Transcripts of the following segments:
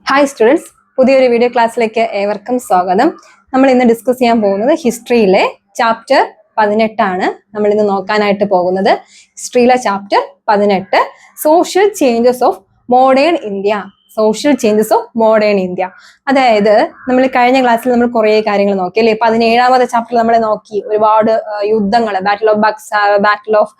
Hi students, പുതിയൊരു video ക്ലാസ്സിലേക്ക് ഏവർക്കും സ്വാഗതം. നമ്മൾ ഇന്ന് ഡിസ്കസ് ചെയ്യാൻ പോകുന്നത് ഹിസ്റ്ററിയിലെ ചാപ്റ്റർ 18 ആണ് നമ്മൾ ഇന്ന് നോക്കാനായിട്ട് പോകുന്നത്. ഹിസ്റ്ററിയിലെ chapter 18 social changes of modern India. Social changes of modern India. അതായത് നമ്മൾ കഴിഞ്ഞ ക്ലാസ്സിൽ നമ്മൾ കുറേ കാര്യങ്ങൾ നോക്കി അല്ലേ. 17ാമത്തെ ചാപ്റ്റർ നമ്മൾ നോക്കി ഒരുപാട് യുദ്ധങ്ങൾ, battle of Buxar, battle of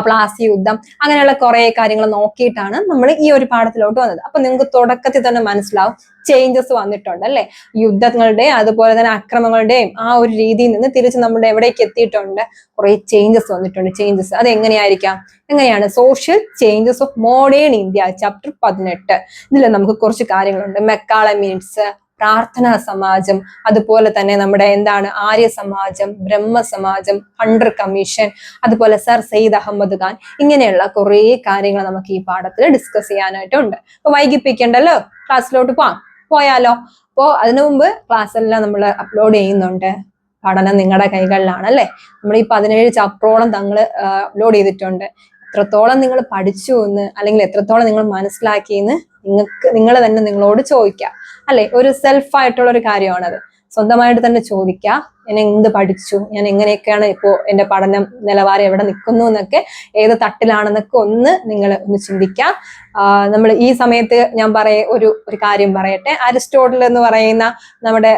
Plassey യുദ്ധം, അങ്ങനെയുള്ള കുറേ കാര്യങ്ങൾ നോക്കിയിട്ടാണ് നമ്മൾ ഈ ഒരു പാഠത്തിലോട്ട് വന്നത്. അപ്പൊ നിങ്ങൾക്ക് തുടക്കത്തിൽ തന്നെ മനസ്സിലാവും ചേഞ്ചസ് വന്നിട്ടുണ്ട് അല്ലെ. യുദ്ധങ്ങളുടെയും അതുപോലെ തന്നെ അക്രമങ്ങളുടെയും ആ ഒരു രീതിയിൽ നിന്ന് തിരിച്ച് നമ്മുടെ എവിടേക്ക് എത്തിയിട്ടുണ്ട്, കുറെ ചേഞ്ചസ് വന്നിട്ടുണ്ട്. ചേഞ്ചസ് അത് എങ്ങനെയാണ് social changes of modern India chapter 18. ഇതിൽ നമുക്ക് കുറച്ച് കാര്യങ്ങളുണ്ട്. മെക്കാളെ മിനിറ്റ്സ്, പ്രാർത്ഥനാ സമാജം, അതുപോലെ തന്നെ നമ്മുടെ ആര്യ സമാജം, ബ്രഹ്മ സമാജം, ഹണ്ടർ കമ്മീഷൻ, അതുപോലെ സർ സെയ്ദ് അഹമ്മദ് ഖാൻ, ഇങ്ങനെയുള്ള കുറേ കാര്യങ്ങൾ നമുക്ക് ഈ പാഠത്തിൽ ഡിസ്കസ് ചെയ്യാനായിട്ടുണ്ട്. അപ്പൊ വൈകിപ്പിക്കണ്ടല്ലോ, ക്ലാസ്സിലോട്ട് പോയാലോ. അപ്പോൾ അതിനു മുമ്പ് ക്ലാസ് എല്ലാം നമ്മൾ അപ്ലോഡ് ചെയ്യുന്നുണ്ട്. പഠനം നിങ്ങളുടെ കൈകളിലാണ് അല്ലെ. നമ്മൾ ഈ 17 ചാപ്റ്ററോളം അപ്ലോഡ് ചെയ്തിട്ടുണ്ട്. എത്രത്തോളം നിങ്ങൾ പഠിച്ചു എന്ന്, അല്ലെങ്കിൽ എത്രത്തോളം നിങ്ങൾ മനസ്സിലാക്കിയെന്ന് നിങ്ങൾ തന്നെ നിങ്ങളോട് ചോദിക്കുക അല്ലെ. ഒരു സെൽഫായിട്ടുള്ള ഒരു കാര്യമാണത്. സ്വന്തമായിട്ട് തന്നെ ചോദിക്കുക, ഞാൻ എന്ത് പഠിച്ചു, ഞാൻ എങ്ങനെയൊക്കെയാണ് ഇപ്പോൾ എൻ്റെ പഠനം നിലവാരം എവിടെ നിൽക്കുന്നു എന്നൊക്കെ, ഏത് തട്ടിലാണെന്നൊക്കെ നിങ്ങൾ ഒന്ന് ചിന്തിക്കുക. നമ്മൾ ഈ സമയത്ത് ഞാൻ ഒരു കാര്യം പറയട്ടെ. അരിസ്റ്റോട്ടിൽ എന്ന് പറയുന്ന നമ്മുടെ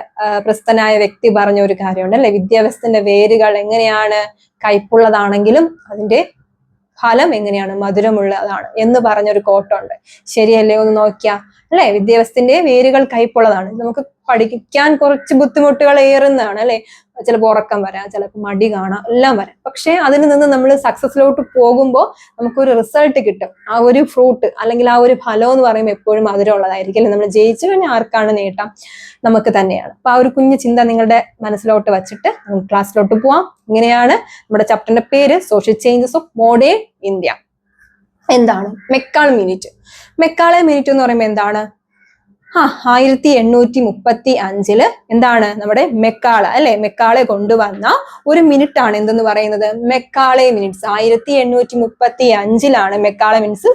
പ്രശസ്തനായ വ്യക്തി പറഞ്ഞ ഒരു കാര്യമുണ്ട് അല്ലെ. വിദ്യാഭ്യാസത്തിന്റെ വേരുകൾ എങ്ങനെയാണ് കയ്പുള്ളതാണെങ്കിലും അതിന്റെ ഫലം എങ്ങനെയാണ് മധുരമുള്ളതാണ് എന്ന് പറഞ്ഞൊരു കോട്ടുണ്ട്. ശരിയല്ലേ? ഒന്ന് നോക്കിയാ അല്ലെ. വിദ്യാഭ്യാസത്തിന്റെ വേരുകൾ കയ്പുള്ളതാണ്. നമുക്ക് പഠിക്കാൻ കുറച്ച് ബുദ്ധിമുട്ടുകൾ ഏറുന്നതാണ് അല്ലെ. ചിലപ്പോൾ ഉറക്കം വരാം, ചിലപ്പോൾ മടി കാണാം, എല്ലാം വരാം. പക്ഷെ അതിൽ നിന്ന് നമ്മൾ സക്സസിലോട്ട് പോകുമ്പോൾ നമുക്കൊരു റിസൾട്ട് കിട്ടും. ആ ഒരു ഫ്രൂട്ട് അല്ലെങ്കിൽ ആ ഒരു ഫലം എന്ന് പറയുമ്പോൾ എപ്പോഴും മധുരമുള്ളതായിരിക്കും അല്ലെ. നമ്മൾ ജയിച്ചു കഴിഞ്ഞാൽ ആർക്കാണ് നേട്ടം? നമുക്ക് തന്നെയാണ്. അപ്പൊ ആ ഒരു കുഞ്ഞു ചിന്ത നിങ്ങളുടെ മനസ്സിലോട്ട് വെച്ചിട്ട് നമുക്ക് ക്ലാസ്സിലോട്ട് പോവാം. ഇങ്ങനെയാണ് നമ്മുടെ ചാപ്റ്ററിന്റെ പേര്, social changes of modern India. എന്താണ് മെക്കാളെ മിനിറ്റ്? മെക്കാളെ മിനിറ്റ് എന്ന് പറയുമ്പോൾ എന്താണ്? 1835 എന്താണ് നമ്മുടെ മെക്കാളെ അല്ലെ. മെക്കാളെ കൊണ്ടുവന്ന ഒരു മിനിറ്റ് ആണ് എന്തെന്ന് പറയുന്നത്? Macaulay minutes. 1835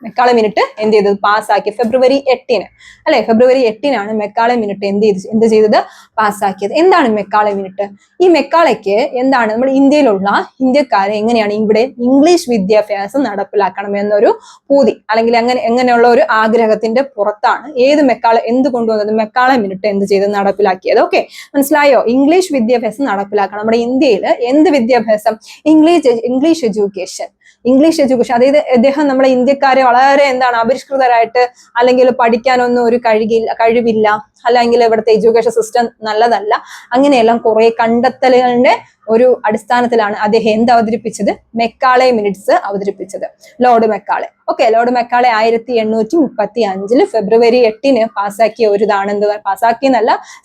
മെക്കാളെ മിനിറ്റ് എന്ത് ചെയ്തത്? പാസ്സാക്കി. ഫെബ്രുവരി 8 അല്ലെ. ഫെബ്രുവരി 8 മെക്കാളെ മിനിറ്റ് എന്ത് ചെയ്തത്? പാസ്സാക്കിയത്. എന്താണ് മെക്കാളെ മിനിറ്റ്? ഈ മെക്കാളയ്ക്ക് എന്താണ്, നമ്മൾ ഇന്ത്യയിലുള്ള ഇന്ത്യക്കാരെ എങ്ങനെയാണ് ഇവിടെ ഇംഗ്ലീഷ് വിദ്യാഭ്യാസം നടപ്പിലാക്കണം എന്നൊരു പൂതി, അല്ലെങ്കിൽ എങ്ങനെയുള്ള ഒരു ആഗ്രഹത്തിന്റെ പുറത്താണ് എന്ത് കൊണ്ടുവന്നത്? മെക്കാളെ മിനിറ്റ് എന്ത് ചെയ്ത് നടപ്പിലാക്കിയത്? ഓക്കെ, മനസ്സിലായോ? ഇംഗ്ലീഷ് വിദ്യാഭ്യാസം നടപ്പിലാക്കണം. നമ്മുടെ ഇന്ത്യയിൽ എന്ത് വിദ്യാഭ്യാസം? English education. അതായത് അദ്ദേഹം നമ്മുടെ ഇന്ത്യക്കാരെ വളരെ അപരിഷ്കൃതരായിട്ട്, അല്ലെങ്കിൽ പഠിക്കാനൊന്നും ഒരു കഴിവില്ല, അല്ലെങ്കിൽ ഇവിടുത്തെ എഡ്യൂക്കേഷൻ സിസ്റ്റം നല്ലതല്ല, അങ്ങനെയെല്ലാം കുറെ കണ്ടെത്തലുകളുടെ ഒരു അടിസ്ഥാനത്തിലാണ് അദ്ദേഹം അവതരിപ്പിച്ചത്? മെക്കാളെ മിനിറ്റ്സ് അവതരിപ്പിച്ചത്. Lord Macaulay. Okay, Lord Macaulay 1835 ഫെബ്രുവരി 8 പാസ്സാക്കിയ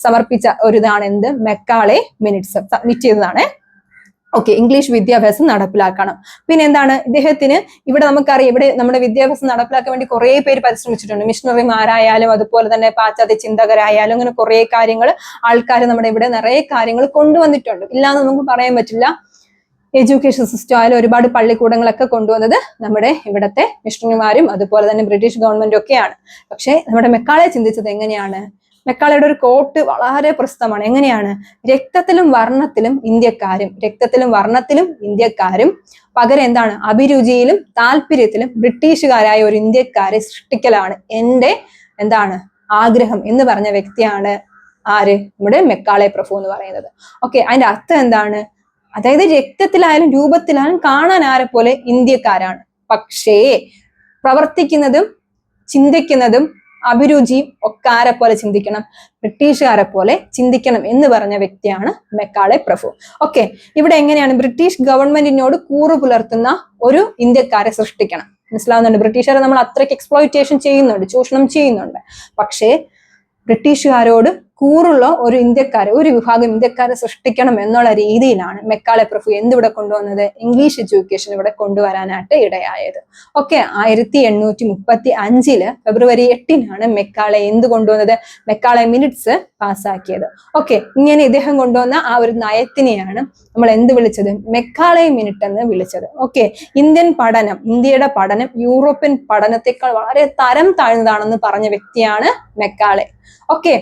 സമർപ്പിച്ച ഒരിതാണ് മെക്കാളെ മിനിറ്റ്സ്. സബ്മിറ്റ് ചെയ്തതാണ്. ഓക്കെ, ഇംഗ്ലീഷ് വിദ്യാഭ്യാസം നടപ്പിലാക്കണം. പിന്നെ എന്താണ് ഇദ്ദേഹത്തിന് ഇവിടെ നമുക്കറിയാം, ഇവിടെ നമ്മുടെ വിദ്യാഭ്യാസം നടപ്പിലാക്കാൻ വേണ്ടി കുറെ പേര് പരിശ്രമിച്ചിട്ടുണ്ട്. മിഷണറിമാരായാലും അതുപോലെ തന്നെ പാശ്ചാത്യ ചിന്തകരായാലും, അങ്ങനെ കുറെ ആൾക്കാർ നമ്മുടെ ഇവിടെ നിറയെ കാര്യങ്ങൾ കൊണ്ടുവന്നിട്ടുണ്ട്. ഇല്ലാന്ന് നമുക്ക് പറയാൻ പറ്റില്ല. എഡ്യൂക്കേഷൻ സിസ്റ്റം ആയാലും ഒരുപാട് പള്ളിക്കൂടങ്ങളൊക്കെ കൊണ്ടുവന്നത് നമ്മുടെ ഇവിടത്തെ മിഷണറിമാരും അതുപോലെ തന്നെ ബ്രിട്ടീഷ് ഗവൺമെന്റും ഒക്കെയാണ്. പക്ഷെ നമ്മുടെ മെക്കാളെ ചിന്തിച്ചത് എങ്ങനെയാണ്? മെക്കാളയുടെ ഒരു കോട്ട് വളരെ പ്രസിദ്ധമാണ്. എങ്ങനെയാണ്? രക്തത്തിലും വർണ്ണത്തിലും ഇന്ത്യക്കാരും പകരം അഭിരുചിയിലും താല്പര്യത്തിലും ബ്രിട്ടീഷുകാരായ ഒരു ഇന്ത്യക്കാരെ സൃഷ്ടിക്കലാണ് എന്റെ ആഗ്രഹം എന്ന് പറഞ്ഞ വ്യക്തിയാണ് ആര്? നമ്മുടെ മെക്കാളെ പ്രഭു എന്ന് പറയുന്നത്. ഓക്കെ, അതിന്റെ അർത്ഥം എന്താണ്? അതായത് രക്തത്തിലായാലും രൂപത്തിലായാലും കാണാൻ ആരെ പോലെ ഇന്ത്യക്കാരാണ്, പക്ഷേ പ്രവർത്തിക്കുന്നതും ചിന്തിക്കുന്നതും അഭിരുചിയും ഒക്കെ ആരെ പോലെ ചിന്തിക്കണം? ബ്രിട്ടീഷുകാരെ പോലെ ചിന്തിക്കണം എന്ന് പറഞ്ഞ വ്യക്തിയാണ് മെക്കാളെ പ്രഭു. ഓക്കെ, ഇവിടെ എങ്ങനെയാണ് ബ്രിട്ടീഷ് ഗവൺമെന്റിനോട് കൂറു പുലർത്തുന്ന ഒരു ഇന്ത്യക്കാരെ സൃഷ്ടിക്കണം. മനസ്സിലാവുന്നുണ്ട്? ബ്രിട്ടീഷുകാരെ നമ്മൾ അത്രയ്ക്ക് എക്സ്പ്ലോയിറ്റേഷൻ ചെയ്യുന്നുണ്ട്, ചൂഷണം ചെയ്യുന്നുണ്ട്. പക്ഷേ ബ്രിട്ടീഷുകാരോട് കൂറുള്ള ഒരു ഇന്ത്യക്കാരെ, ഒരു വിഭാഗം ഇന്ത്യക്കാരെ സൃഷ്ടിക്കണം എന്നുള്ള രീതിയിലാണ് മെക്കാളെ പ്രഭു എന്തിവിടെ കൊണ്ടുവന്നത്? ഇംഗ്ലീഷ് എഡ്യൂക്കേഷൻ ഇവിടെ കൊണ്ടുവരാനായിട്ട് ഇടയായത്. ഓക്കെ, 1835 ഫെബ്രുവരി 8 മെക്കാളെ എന്ത് കൊണ്ടുവന്നത്? Macaulay minutes പാസ്സാക്കിയത്. ഓക്കെ, ഇങ്ങനെ ഇദ്ദേഹം കൊണ്ടുവന്ന ആ ഒരു നയത്തിനെയാണ് നമ്മൾ എന്ത് വിളിച്ചത്? മെക്കാളെ മിനിറ്റ് എന്ന് വിളിച്ചത്. ഓക്കെ, ഇന്ത്യയുടെ പഠനം യൂറോപ്യൻ പഠനത്തെക്കാൾ വളരെ തരം താഴ്ന്നതാണെന്ന് പറഞ്ഞ വ്യക്തിയാണ് മെക്കാളെ. ഓക്കെ,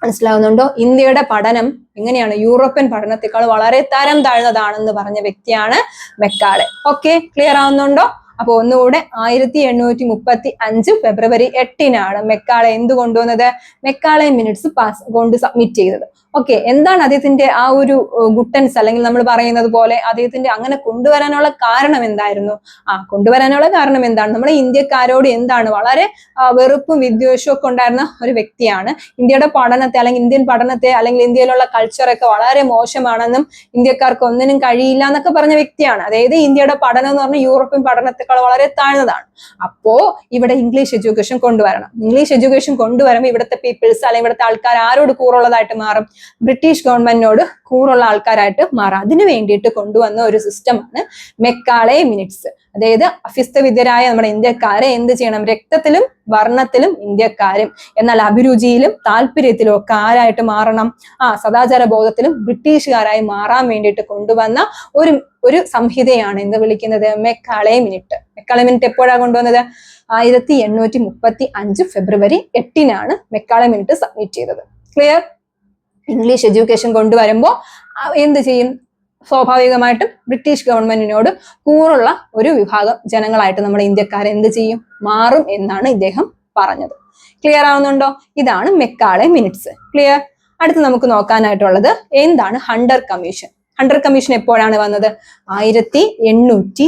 മനസ്സിലാവുന്നുണ്ടോ? ഇന്ത്യയുടെ പഠനം എങ്ങനെയാണ്? യൂറോപ്യൻ പഠനത്തെക്കാൾ വളരെ തരം താഴ്ന്നതാണെന്ന് പറഞ്ഞ വ്യക്തിയാണ് മെക്കാളെ. ഓക്കെ, ക്ലിയർ ആവുന്നുണ്ടോ? അപ്പൊ ഒന്നുകൂടെ 1835 ഫെബ്രുവരി 8 മെക്കാളെ എന്ത് കൊണ്ടുവന്നത്? മെക്കാളെ മിനിറ്റ്സ് കൊണ്ട് സബ്മിറ്റ് ചെയ്തത്. ഓക്കെ, എന്താണ് അദ്ദേഹത്തിന്റെ ആ ഒരു ഗുട്ടൻസ്, അല്ലെങ്കിൽ നമ്മൾ പറയുന്നത് പോലെ അദ്ദേഹത്തിന്റെ അങ്ങനെ കൊണ്ടുവരാനുള്ള കാരണം എന്തായിരുന്നു? കൊണ്ടുവരാനുള്ള കാരണം എന്താണ്? നമ്മുടെ ഇന്ത്യക്കാരോട് എന്താണ് വളരെ വെറുപ്പും വിദ്വേഷവും ഒക്കെ ഉണ്ടായിരുന്ന ഒരു വ്യക്തിയാണ്. ഇന്ത്യയുടെ പഠനത്തെ, അല്ലെങ്കിൽ ഇന്ത്യൻ പഠനത്തെ, അല്ലെങ്കിൽ ഇന്ത്യയിലുള്ള കൾച്ചറൊക്കെ വളരെ മോശമാണെന്നും ഇന്ത്യക്കാർക്ക് ഒന്നിനും കഴിയില്ല എന്നൊക്കെ പറഞ്ഞ വ്യക്തിയാണ്. അതായത് ഇന്ത്യയുടെ പഠനം എന്ന് പറഞ്ഞാൽ യൂറോപ്യൻ പഠനത്തെക്കാൾ വളരെ താഴ്ന്നതാണ്. അപ്പോ ഇവിടെ ഇംഗ്ലീഷ് എഡ്യൂക്കേഷൻ കൊണ്ടുവരണം. ഇംഗ്ലീഷ് എഡ്യൂക്കേഷൻ കൊണ്ടുവരുമ്പോൾ ഇവിടുത്തെ പീപ്പിൾസ്, അല്ലെങ്കിൽ ഇവിടുത്തെ ആൾക്കാർ ആരോട് കൂറുള്ളതായിട്ട് മാറും? ബ്രിട്ടീഷ് ഗവൺമെന്റിനോട് കൂറുള്ള ആൾക്കാരായിട്ട് മാറാം. അതിനു വേണ്ടിയിട്ട് കൊണ്ടുവന്ന ഒരു സിസ്റ്റമാണ് മെക്കാളെ മിനിറ്റ്സ്. അതായത് അഭ്യസ്തവിദ്യരായ നമ്മുടെ ഇന്ത്യക്കാരെ എന്ത് ചെയ്യണം? രക്തത്തിലും വർണ്ണത്തിലും ഇന്ത്യക്കാരും, എന്നാൽ അഭിരുചിയിലും താല്പര്യത്തിലും ഒക്കെ ആരായിട്ട് മാറണം? സദാചാര ബോധത്തിലും ബ്രിട്ടീഷുകാരായി മാറാൻ വേണ്ടിയിട്ട് കൊണ്ടുവന്ന ഒരു സംഹിതയാണ് എന്ത് വിളിക്കുന്നത്? Macaulay minute. മെക്കാളെ മിനിറ്റ് എപ്പോഴാണ് കൊണ്ടുവന്നത്? 1835 ഫെബ്രുവരി 8 മെക്കാളെ മിനിറ്റ് സബ്മിറ്റ് ചെയ്തത്. ക്ലിയർ? ഇംഗ്ലീഷ് എഡ്യൂക്കേഷൻ കൊണ്ടുവരുമ്പോൾ എന്ത് ചെയ്യും? സ്വാഭാവികമായിട്ടും ബ്രിട്ടീഷ് ഗവൺമെന്റിനോട് കൂറുള്ള ഒരു വിഭാഗം ജനങ്ങളായിട്ട് നമ്മുടെ ഇന്ത്യക്കാരെ എന്ത് ചെയ്യും? മാറും എന്നാണ് ഇദ്ദേഹം പറഞ്ഞത്. ക്ലിയർ ആവുന്നുണ്ടോ? ഇതാണ് മെക്കാളെ മിനിറ്റ്സ്. ക്ലിയർ? അടുത്ത് നമുക്ക് നോക്കാനായിട്ടുള്ളത് എന്താണ് ഹണ്ടർ കമ്മീഷൻ. ഹണ്ടർ കമ്മീഷൻ എപ്പോഴാണ് വന്നത്? 1882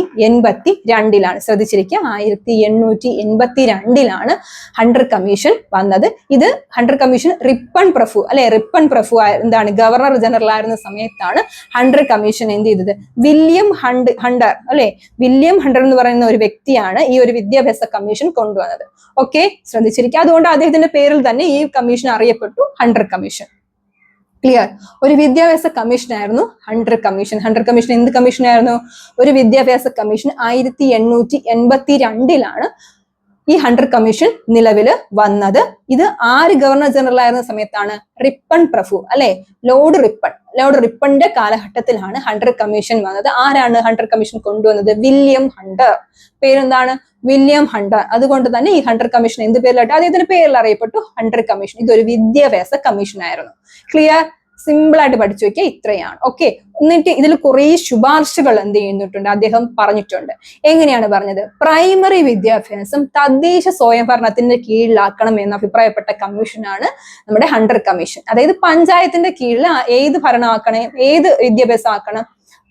ശ്രദ്ധിച്ചിരിക്കുക, 1882 ഹണ്ടർ കമ്മീഷൻ വന്നത്. ഇത് ഹണ്ടർ കമ്മീഷൻ റിപ്പൺ പ്രഭു എന്താണ് ഗവർണർ ജനറൽ ആയിരുന്ന സമയത്താണ് ഹണ്ടർ കമ്മീഷൻ എന്ത് ചെയ്തത്? വില്യം ഹണ്ടർ വില്യം ഹണ്ടർ എന്ന് പറയുന്ന ഒരു വ്യക്തിയാണ് ഈ ഒരു വിദ്യാഭ്യാസ കമ്മീഷൻ കൊണ്ടുവന്നത്. ഓക്കെ, ശ്രദ്ധിച്ചിരിക്കുക. അതുകൊണ്ട് അദ്ദേഹത്തിന്റെ പേരിൽ തന്നെ ഈ കമ്മീഷൻ അറിയപ്പെട്ടു, ഹണ്ടർ കമ്മീഷൻ. ക്ലിയർ? ഒരു വിദ്യാഭ്യാസ കമ്മീഷൻ ആയിരുന്നു ഹണ്ടർ കമ്മീഷൻ. ഹണ്ടർ കമ്മീഷൻ എന്ത് കമ്മീഷൻ ആയിരുന്നു? ഒരു വിദ്യാഭ്യാസ കമ്മീഷൻ. 1882 ഈ ഹണ്ടർ കമ്മീഷൻ നിലവിൽ വന്നത്. ഇത് ആര് ഗവർണർ ജനറൽ ആയിരുന്ന സമയത്താണ്? റിപ്പൺ പ്രഭു, ലോർഡ് റിപ്പണിന്റെ കാലഘട്ടത്തിലാണ് ഹണ്ടർ കമ്മീഷൻ വന്നത്. ആരാണ് ഹണ്ടർ കമ്മീഷൻ കൊണ്ടുവന്നത്? William Hunter. പേരെന്താണ്? William Hunter. അതുകൊണ്ട് തന്നെ ഈ ഹണ്ടർ കമ്മീഷൻ എന്ത് പേരിലായിട്ട്? അദ്ദേഹത്തിന്റെ പേരിൽ അറിയപ്പെട്ടു, ഹണ്ടർ കമ്മീഷൻ. ഇതൊരു വിദ്യാഭ്യാസ കമ്മീഷൻ ആയിരുന്നു. ക്ലിയർ? സിമ്പിൾ ആയിട്ട് പഠിച്ചു വെക്കുക, ഇത്രയാണ്. ഓക്കെ, എന്നിട്ട് ഇതിൽ കുറെ ശുപാർശകൾ എന്ത് ചെയ്യുന്നിട്ടുണ്ട്? അദ്ദേഹം പറഞ്ഞിട്ടുണ്ട്. എങ്ങനെയാണ് പറഞ്ഞത്? പ്രൈമറി വിദ്യാഭ്യാസം തദ്ദേശ സ്വയംഭരണത്തിന്റെ കീഴിലാക്കണം എന്ന് അഭിപ്രായപ്പെട്ട കമ്മീഷനാണ് നമ്മുടെ ഹണ്ടർ കമ്മീഷൻ. അതായത് പഞ്ചായത്തിന്റെ കീഴിൽ ഏത് ഭരണമാക്കണം, ഏത് വിദ്യാഭ്യാസം ആക്കണം?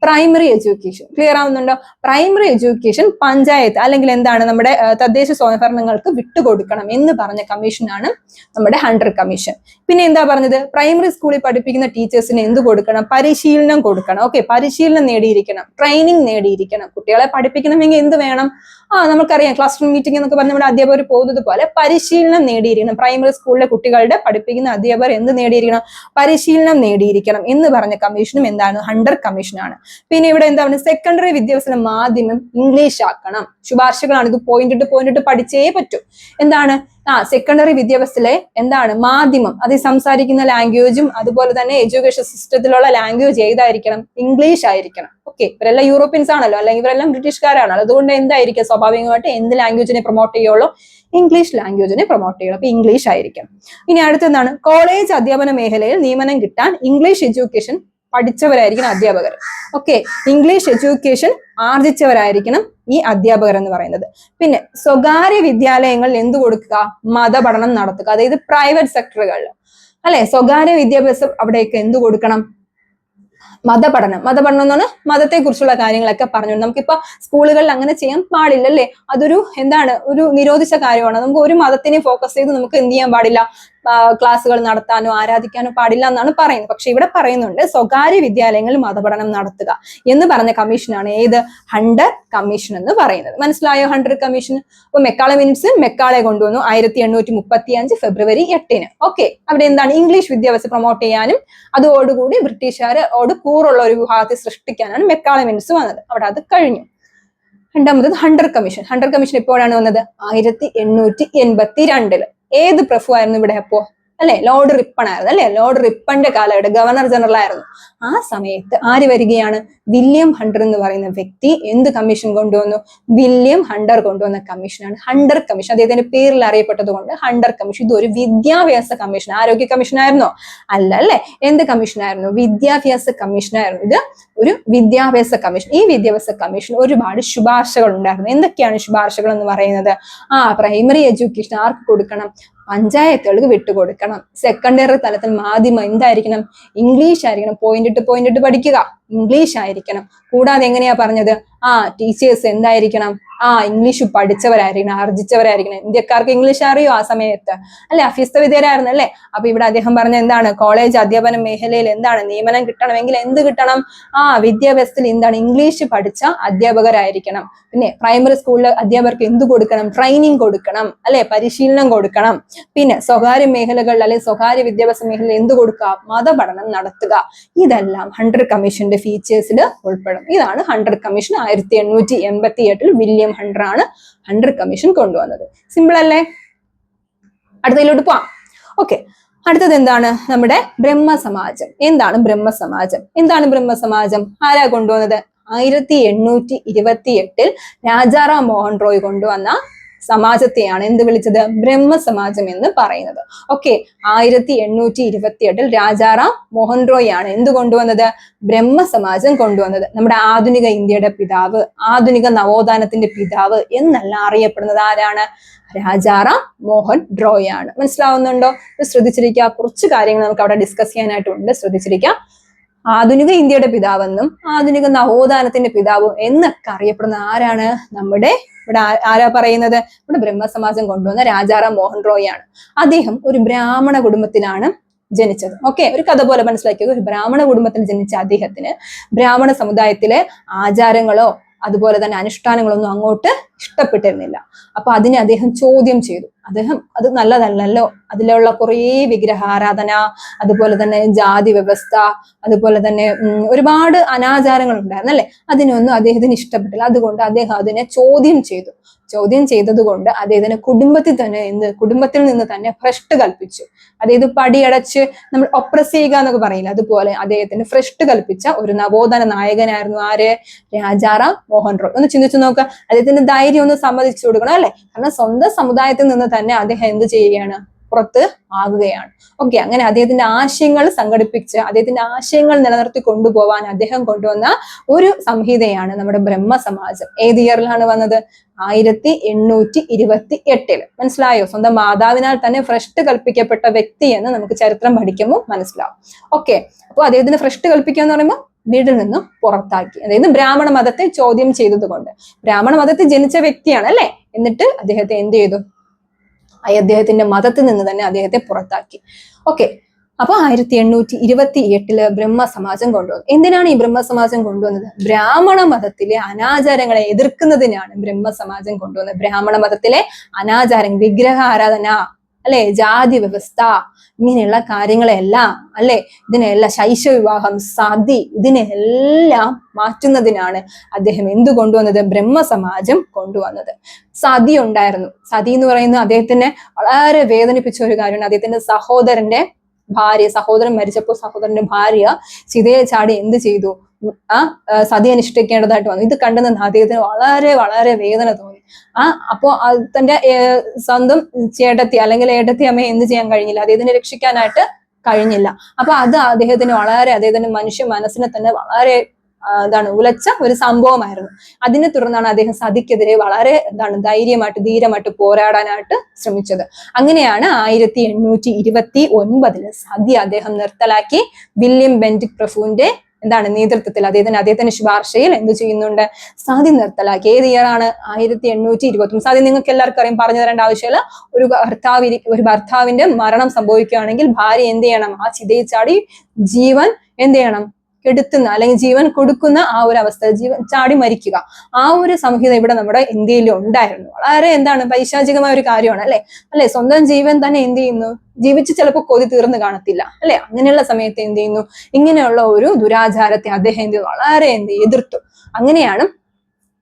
Primary education. ക്ലിയർ ആവുന്നുണ്ടോ? പ്രൈമറി എഡ്യൂക്കേഷൻ പഞ്ചായത്ത് അല്ലെങ്കിൽ എന്താണ് നമ്മുടെ തദ്ദേശ സ്വയംഭരണങ്ങൾക്ക് വിട്ടുകൊടുക്കണം എന്ന് പറഞ്ഞ കമ്മീഷനാണ് നമ്മുടെ ഹണ്ടർ കമ്മീഷൻ. പിന്നെ എന്താ പറഞ്ഞത്? പ്രൈമറി സ്കൂളിൽ പഠിപ്പിക്കുന്ന ടീച്ചേഴ്സിന് എന്ത് കൊടുക്കണം? പരിശീലനം കൊടുക്കണം. ഓക്കെ, പരിശീലനം നേടിയിരിക്കണം, ട്രെയിനിങ് നേടിയിരിക്കണം. കുട്ടികളെ പഠിപ്പിക്കണമെങ്കിൽ എന്ത് വേണം? നമുക്കറിയാം, ക്ലാസ് റൂം മീറ്റിംഗ് എന്നൊക്കെ പറഞ്ഞ നമ്മുടെ അധ്യാപകർ പോകുന്നത് പോലെ പരിശീലനം നേടിയിരിക്കണം. പ്രൈമറി സ്കൂളിലെ കുട്ടികളുടെ പഠിപ്പിക്കുന്ന അധ്യാപകർ എന്ത് നേടിയിരിക്കണം? പരിശീലനം നേടിയിരിക്കണം എന്ന് പറഞ്ഞ കമ്മീഷനും എന്താണ്? ഹണ്ടർ കമ്മീഷനാണ്. പിന്നെ ഇവിടെ എന്താ പറയുക? സെക്കൻഡറി വിദ്യാഭ്യാസ മാധ്യമം ഇംഗ്ലീഷ് ആക്കണം. ശുപാർശകളാണ്. ഇത് പോയിന്റ് പഠിച്ചേ പറ്റൂ. എന്താണ്? സെക്കൻഡറി വിദ്യാഭ്യാസത്തിലെ എന്താണ്? മാധ്യമം, അത് സംസാരിക്കുന്ന ലാംഗ്വേജും അതുപോലെ തന്നെ എഡ്യൂക്കേഷൻ സിസ്റ്റത്തിലുള്ള ലാംഗ്വേജ് ഏതായിരിക്കണം? ഇംഗ്ലീഷ് ആയിരിക്കണം. ഓക്കെ, ഇവരെല്ലാം യൂറോപ്യൻസ് ആണല്ലോ, അല്ലെങ്കിൽ ഇവരെല്ലാം ബ്രിട്ടീഷുകാരാണല്ലോ. അതുകൊണ്ട് എന്തായിരിക്കും? സ്വാഭാവികമായിട്ട് എന്ത് ലാംഗ്വേജിനെ പ്രൊമോട്ട് ചെയ്യുള്ളൂ? ഇംഗ്ലീഷ് ലാംഗ്വേജിനെ പ്രൊമോട്ട് ചെയ്യുള്ളൂ. അപ്പൊ ഇംഗ്ലീഷ് ആയിരിക്കും. ഇനി അടുത്തെന്താണ്? കോളേജ് അധ്യാപന മേഖലയിൽ നിയമനം കിട്ടാൻ ഇംഗ്ലീഷ് എഡ്യൂക്കേഷൻ പഠിച്ചവരായിരിക്കണം അധ്യാപകർ. ഓക്കെ, ഇംഗ്ലീഷ് എഡ്യൂക്കേഷൻ ആർജിച്ചവരായിരിക്കണം ഈ അധ്യാപകർ എന്ന് പറയുന്നത്. പിന്നെ സ്വകാര്യ വിദ്യാലയങ്ങളിൽ എന്ത് കൊടുക്കുക? മതപഠനം നടത്തുക. അതായത് പ്രൈവറ്റ് സെക്ടറുകളിൽ സ്വകാര്യ വിദ്യാഭ്യാസം അവിടെയൊക്കെ എന്ത് കൊടുക്കണം? മതപഠനം എന്ന് പറഞ്ഞാൽ മതത്തെ കുറിച്ചുള്ള കാര്യങ്ങളൊക്കെ പറഞ്ഞു. നമുക്കിപ്പോ സ്കൂളുകളിൽ അങ്ങനെ ചെയ്യാൻ പാടില്ലല്ലേ? അതൊരു എന്താണ്? ഒരു നിരോധിച്ച കാര്യമാണ്. നമുക്ക് ഒരു മതത്തിനെ ഫോക്കസ് ചെയ്ത് നമുക്ക് എന്ത് ചെയ്യാൻ പാടില്ല? ക്ലാസ്സുകൾ നടത്താനോ ആരാധിക്കാനോ പാടില്ല എന്നാണ് പറയുന്നത്. പക്ഷെ ഇവിടെ പറയുന്നുണ്ട് സ്വകാര്യ വിദ്യാലയങ്ങളിൽ മതപഠനം നടത്തുക എന്ന് പറഞ്ഞ കമ്മീഷനാണ് ഏത് ഹണ്ടർ കമ്മീഷൻ എന്ന് പറയുന്നത്. മനസ്സിലായോ ഹണ്ടർ കമ്മീഷൻ? അപ്പൊ മെക്കാളെ മീൻസ് മെക്കാളെ കൊണ്ടുവന്നു 1835 ഫെബ്രുവരി 8. ഓക്കെ, അവിടെ എന്താണ് ഇംഗ്ലീഷ് വിദ്യാഭ്യാസം പ്രൊമോട്ട് ചെയ്യാനും അതോടുകൂടി ബ്രിട്ടീഷുകാരോട് കൂറുള്ള ഒരു വിഭാഗത്തെ സൃഷ്ടിക്കാനാണ് മെക്കാളെ മീൻസ് വന്നത്. അവിടെ അത് കഴിഞ്ഞു. രണ്ടാമത് ഹണ്ടർ കമ്മീഷൻ. ഹണ്ടർ കമ്മീഷൻ എപ്പോഴാണ് വന്നത്? 1882. ഏത് പ്രഭു ആയിരുന്നു ഇവിടെ അപ്പോ? അല്ലെ, ലോർഡ് റിപ്പൺ ആയിരുന്നു. അല്ലെ, ലോർഡ് റിപ്പന്റെ കാലഘട്ടം ഗവർണർ ജനറൽ ആയിരുന്നു. ആ സമയത്ത് ആര് വരികയാണ്? വില്യം ഹണ്ടർ എന്ന് പറയുന്ന വ്യക്തി എന്ത് കമ്മീഷൻ കൊണ്ടുവന്നു? വില്യം ഹണ്ടർ കൊണ്ടുവന്ന കമ്മീഷനാണ് ഹണ്ടർ കമ്മീഷൻ. അദ്ദേഹത്തിന്റെ പേരിൽ അറിയപ്പെട്ടത് കൊണ്ട് ഹണ്ടർ കമ്മീഷൻ. ഇതൊരു വിദ്യാഭ്യാസ കമ്മീഷൻ. ആരോഗ്യ കമ്മീഷൻ ആയിരുന്നോ? അല്ല, അല്ലെ. എന്ത് കമ്മീഷൻ ആയിരുന്നു? വിദ്യാഭ്യാസ കമ്മീഷൻ ആയിരുന്നു. ഇത് ഒരു വിദ്യാഭ്യാസ കമ്മീഷൻ. ഈ വിദ്യാഭ്യാസ കമ്മീഷൻ ഒരുപാട് ശുപാർശകൾ ഉണ്ടായിരുന്നു. എന്തൊക്കെയാണ് ശുപാർശകൾ എന്ന് പറയുന്നത്? പ്രൈമറി എഡ്യൂക്കേഷൻ ആർക്ക് കൊടുക്കണം? പഞ്ചായത്തുകൾക്ക് വിട്ടുകൊടുക്കണം. സെക്കൻഡറി തലത്തിൽ മാധ്യമം എന്തായിരിക്കണം? ഇംഗ്ലീഷ് ആയിരിക്കണം. പോയിന്റ് ഇട്ട് പഠിക്കുക, ഇംഗ്ലീഷ് ആയിരിക്കണം. കൂടാതെ എങ്ങനെയാ പറഞ്ഞത്? ടീച്ചേഴ്സ് എന്തായിരിക്കണം? ഇംഗ്ലീഷ് പഠിച്ചവരായിരിക്കണം, ആർജിച്ചവരായിരിക്കണം. ഇന്ത്യക്കാർക്ക് ഇംഗ്ലീഷ് അറിയോ ആ സമയത്ത്? അല്ലെ, അഭ്യസ്ത വിദ്യരായിരുന്നു അല്ലെ. അപ്പൊ ഇവിടെ അദ്ദേഹം പറഞ്ഞ എന്താണ്? കോളേജ് അധ്യാപന മേഖലയിൽ എന്താണ് നിയമനം കിട്ടണമെങ്കിൽ എന്ത് കിട്ടണം? വിദ്യാഭ്യാസത്തിൽ എന്താണ്? ഇംഗ്ലീഷ് പഠിച്ച അധ്യാപകരായിരിക്കണം. പിന്നെ പ്രൈമറി സ്കൂളിലെ അധ്യാപകർക്ക് എന്ത് കൊടുക്കണം? ട്രെയിനിങ് കൊടുക്കണം, അല്ലെ, പരിശീലനം കൊടുക്കണം. പിന്നെ സ്വകാര്യ മേഖലകളിൽ അല്ലെങ്കിൽ സ്വകാര്യ വിദ്യാഭ്യാസ മേഖലയിൽ എന്ത് കൊടുക്കുക? മതപഠനം നടത്തുക. ഇതെല്ലാം ഹണ്ടർ കമ്മീഷന്റെ ഫീച്ചേഴ്സിൽ ഉൾപ്പെടും. ഇതാണ് ഹണ്ടർ കമ്മീഷൻ. 1888 വില്യം ഹണ്ടർ ആണ് ഹണ്ടർ കമ്മീഷൻ കൊണ്ടുവന്നത്. സിമ്പിൾ അല്ലേ? അടുത്തതിലോട്ട് പോവാം. ഓക്കെ, അടുത്തത് എന്താണ്? നമ്മുടെ ബ്രഹ്മസമാജം. എന്താണ് ബ്രഹ്മസമാജം? എന്താണ് ബ്രഹ്മസമാജം? ആരാ കൊണ്ടുവന്നത്? 1828 രാജാറാം മോഹൻ റോയ് കൊണ്ടുവന്ന സമാജത്തെയാണ് എന്ത് വിളിച്ചത്? ബ്രഹ്മസമാജം എന്ന് പറയുന്നത്. ഓക്കെ, 1828 രാജാറാം മോഹൻ റോയ് ആണ് എന്ത് കൊണ്ടുവന്നത്? ബ്രഹ്മസമാജം കൊണ്ടുവന്നത്. നമ്മുടെ ആധുനിക ഇന്ത്യയുടെ പിതാവ്, ആധുനിക നവോത്ഥാനത്തിന്റെ പിതാവ് എന്നെല്ലാം അറിയപ്പെടുന്നത് ആരാണ്? രാജാറാം മോഹൻ റോയ് ആണ്. മനസ്സിലാവുന്നുണ്ടോ? ശ്രദ്ധിച്ചിരിക്കുക. കുറച്ച് കാര്യങ്ങൾ നമുക്ക് അവിടെ ഡിസ്കസ് ചെയ്യാനായിട്ടുണ്ട്. ശ്രദ്ധിച്ചിരിക്കുക. ആധുനിക ഇന്ത്യയുടെ പിതാവെന്നും ആധുനിക നവോത്ഥാനത്തിന്റെ പിതാവും എന്നൊക്കെ അറിയപ്പെടുന്ന ആരാണ്? നമ്മുടെ ഇവിടെ ആരാ പറയുന്നത്? ഇവിടെ ബ്രഹ്മസമാജം കൊണ്ടുവന്ന രാജാറാം മോഹൻ റോയ് ആണ്. അദ്ദേഹം ഒരു ബ്രാഹ്മണ കുടുംബത്തിലാണ് ജനിച്ചത്. ഓക്കെ, ഒരു കഥ പോലെ മനസ്സിലാക്കിയത്. ഒരു ബ്രാഹ്മണ കുടുംബത്തിൽ ജനിച്ച അദ്ദേഹത്തിന് ബ്രാഹ്മണ സമുദായത്തിലെ ആചാരങ്ങളോ അതുപോലെ തന്നെ അനുഷ്ഠാനങ്ങളൊന്നും അങ്ങോട്ട് ഇഷ്ടപ്പെട്ടിരുന്നില്ല. അപ്പൊ അതിനെ അദ്ദേഹം ചോദ്യം ചെയ്തു. അദ്ദേഹം അത് നല്ലതല്ലല്ലോ, അതിലുള്ള കുറേ വിഗ്രഹാരാധന, അതുപോലെ തന്നെ ജാതി വ്യവസ്ഥ, അതുപോലെ തന്നെ ഒരുപാട് അനാചാരങ്ങൾ ഉണ്ടായിരുന്നു അല്ലെ. അതിനൊന്നും അദ്ദേഹത്തിന് ഇഷ്ടപ്പെട്ടില്ല. അതുകൊണ്ട് അദ്ദേഹം അതിനെ ചോദ്യം ചെയ്തു. ചോദ്യം ചെയ്തത് കൊണ്ട് അദ്ദേഹത്തിന് കുടുംബത്തിൽ നിന്ന് തന്നെ ഭ്രഷ്ട് കൽപ്പിച്ചു. അതായത് പടിയടച്ച് നമ്മൾ ഒപ്രസ് ചെയ്യുക എന്നൊക്കെ പറയില്ല, അതുപോലെ അദ്ദേഹത്തിന് ഭ്രഷ്ട് കൽപ്പിച്ച ഒരു നവോത്ഥാന നായകനായിരുന്നു ആര്? രാജാറാം മോഹൻ റോയ്. ഒന്ന് ചിന്തിച്ചു നോക്കുക. അദ്ദേഹത്തിന്റെ ധൈര്യം ഒന്ന് സമ്മതിച്ചു കൊടുക്കണം അല്ലെ. കാരണം സ്വന്തം സമുദായത്തിൽ നിന്ന് തന്നെ അദ്ദേഹം എന്ത് ചെയ്യുകയാണ്? പുറത്ത് ആകുകയാണ്. ഓക്കെ, അങ്ങനെ അദ്ദേഹത്തിന്റെ ആശയങ്ങൾ സംഘടിപ്പിച്ച് അദ്ദേഹത്തിന്റെ ആശയങ്ങൾ നിലനിർത്തി കൊണ്ടുപോകാൻ അദ്ദേഹം കൊണ്ടുവന്ന ഒരു സംഹിതയാണ് നമ്മുടെ ബ്രഹ്മസമാജം. ഏത് ഇയറിലാണ് വന്നത്? 1828. മനസ്സിലായോ? സ്വന്തം മാതാവിനാൽ തന്നെ ഭ്രഷ്ട് കൽപ്പിക്കപ്പെട്ട വ്യക്തി എന്ന് നമുക്ക് ചരിത്രം പഠിക്കുമ്പോൾ മനസ്സിലാവും. ഓക്കെ, അപ്പോൾ അദ്ദേഹത്തിന് ഭ്രഷ്ട് കൽപ്പിക്കുക എന്ന് പറയുമ്പോൾ വീട്ടിൽ നിന്നും പുറത്താക്കി. അതായത് ബ്രാഹ്മണ മതത്തെ ചോദ്യം ചെയ്തത് കൊണ്ട്. ബ്രാഹ്മണ മതത്തിൽ ജനിച്ച വ്യക്തിയാണ് അല്ലെ. എന്നിട്ട് അദ്ദേഹത്തെ എന്ത് ചെയ്തു? അദ്ദേഹത്തിന്റെ മതത്തിൽ നിന്ന് തന്നെ അദ്ദേഹത്തെ പുറത്താക്കി. ഓക്കെ, അപ്പൊ 1828 ബ്രഹ്മസമാജം കൊണ്ടുവന്നു. എന്തിനാണ് ഈ ബ്രഹ്മസമാജം കൊണ്ടുവന്നത്? ബ്രാഹ്മണ മതത്തിലെ അനാചാരങ്ങളെ എതിർക്കുന്നതിനാണ് ബ്രഹ്മസമാജം കൊണ്ടുവന്നത്. ബ്രാഹ്മണ മതത്തിലെ അനാചാരം, വിഗ്രഹ ആരാധന അല്ലെ, ജാതി വ്യവസ്ഥ, ഇങ്ങനെയുള്ള കാര്യങ്ങളെല്ലാം അല്ലെ, ഇതിനെല്ലാം ശൈശവ വിവാഹം, സതി, ഇതിനെല്ലാം മാറ്റുന്നതിനാണ് അദ്ദേഹം എന്ത് കൊണ്ടുവന്നത്? ബ്രഹ്മസമാജം കൊണ്ടുവന്നത്. സതി ഉണ്ടായിരുന്നു. സതി എന്ന് പറയുന്നത് അദ്ദേഹത്തിനെ വളരെ വേദനിപ്പിച്ച ഒരു കാര്യമാണ്. അദ്ദേഹത്തിന്റെ സഹോദരൻ മരിച്ചപ്പോൾ സഹോദരന്റെ ഭാര്യ ചിതയെ ചാടി എന്ത് ചെയ്തു? സതി അനുഷ്ഠിക്കേണ്ടതായിട്ട് വന്നു. ഇത് കണ്ടെന്ന് അദ്ദേഹത്തിന് വളരെ വളരെ വേദന തോന്നി. അപ്പോ തന്റെ സ്വന്തം ചേട്ടത്തി അല്ലെങ്കിൽ ഏട്ടത്തി അമ്മയെ എന്ത് ചെയ്യാൻ കഴിഞ്ഞില്ല? അദ്ദേഹത്തിനെ രക്ഷിക്കാനായിട്ട് കഴിഞ്ഞില്ല. അപ്പൊ അത് അദ്ദേഹത്തിന്റെ മനുഷ്യ മനസ്സിനെ തന്നെ വളരെ ഉലച്ച ഒരു സംഭവമായിരുന്നു. അതിനെ തുടർന്നാണ് അദ്ദേഹം സതിക്കെതിരെ വളരെ ധൈര്യമായിട്ട് പോരാടാനായിട്ട് ശ്രമിച്ചത്. അങ്ങനെയാണ് 1829 സതി അദ്ദേഹം നിർത്തലാക്കി. വില്യം ബെന്റിക് പ്രഭുവിന്റെ എന്താണ് നേതൃത്വത്തിൽ അദ്ദേഹത്തിന്റെ ശുപാർശയിൽ എന്ത് ചെയ്യുന്നുണ്ട്, സതി നിർത്തലാക്കി. ഏത് ഇയർ ആണ്? 1820. സതി നിങ്ങൾക്ക് എല്ലാവർക്കും അറിയാം, പറഞ്ഞു തരേണ്ട ആവശ്യമില്ല. ഒരു ഭർത്താവിന്റെ മരണം സംഭവിക്കുകയാണെങ്കിൽ ഭാര്യ എന്ത് ചെയ്യണം? ആ ചിതയിൽ ചാടി ജീവൻ എന്ത് ചെയ്യണം? കെടുത്തുന്ന അല്ലെങ്കിൽ ജീവൻ കൊടുക്കുന്ന ആ ഒരു അവസ്ഥ, ജീവൻ ചാടി മരിക്കുക. ആ ഒരു സംഹിത ഇവിടെ നമ്മുടെ ഇന്ത്യയിൽ ഉണ്ടായിരുന്നു. വളരെ എന്താണ് പൈശാചികമായ ഒരു കാര്യമാണ് അല്ലെ. സ്വന്തം ജീവൻ തന്നെ എന്ത് ചെയ്യുന്നു? ജീവിച്ച് ചിലപ്പോൾ കൊതി തീർന്നു കാണത്തില്ല അല്ലെ. അങ്ങനെയുള്ള സമയത്ത് എന്ത് ചെയ്യുന്നു? ഇങ്ങനെയുള്ള ഒരു ദുരാചാരത്തെ അദ്ദേഹം വളരെ എതിർത്തു. അങ്ങനെയാണ്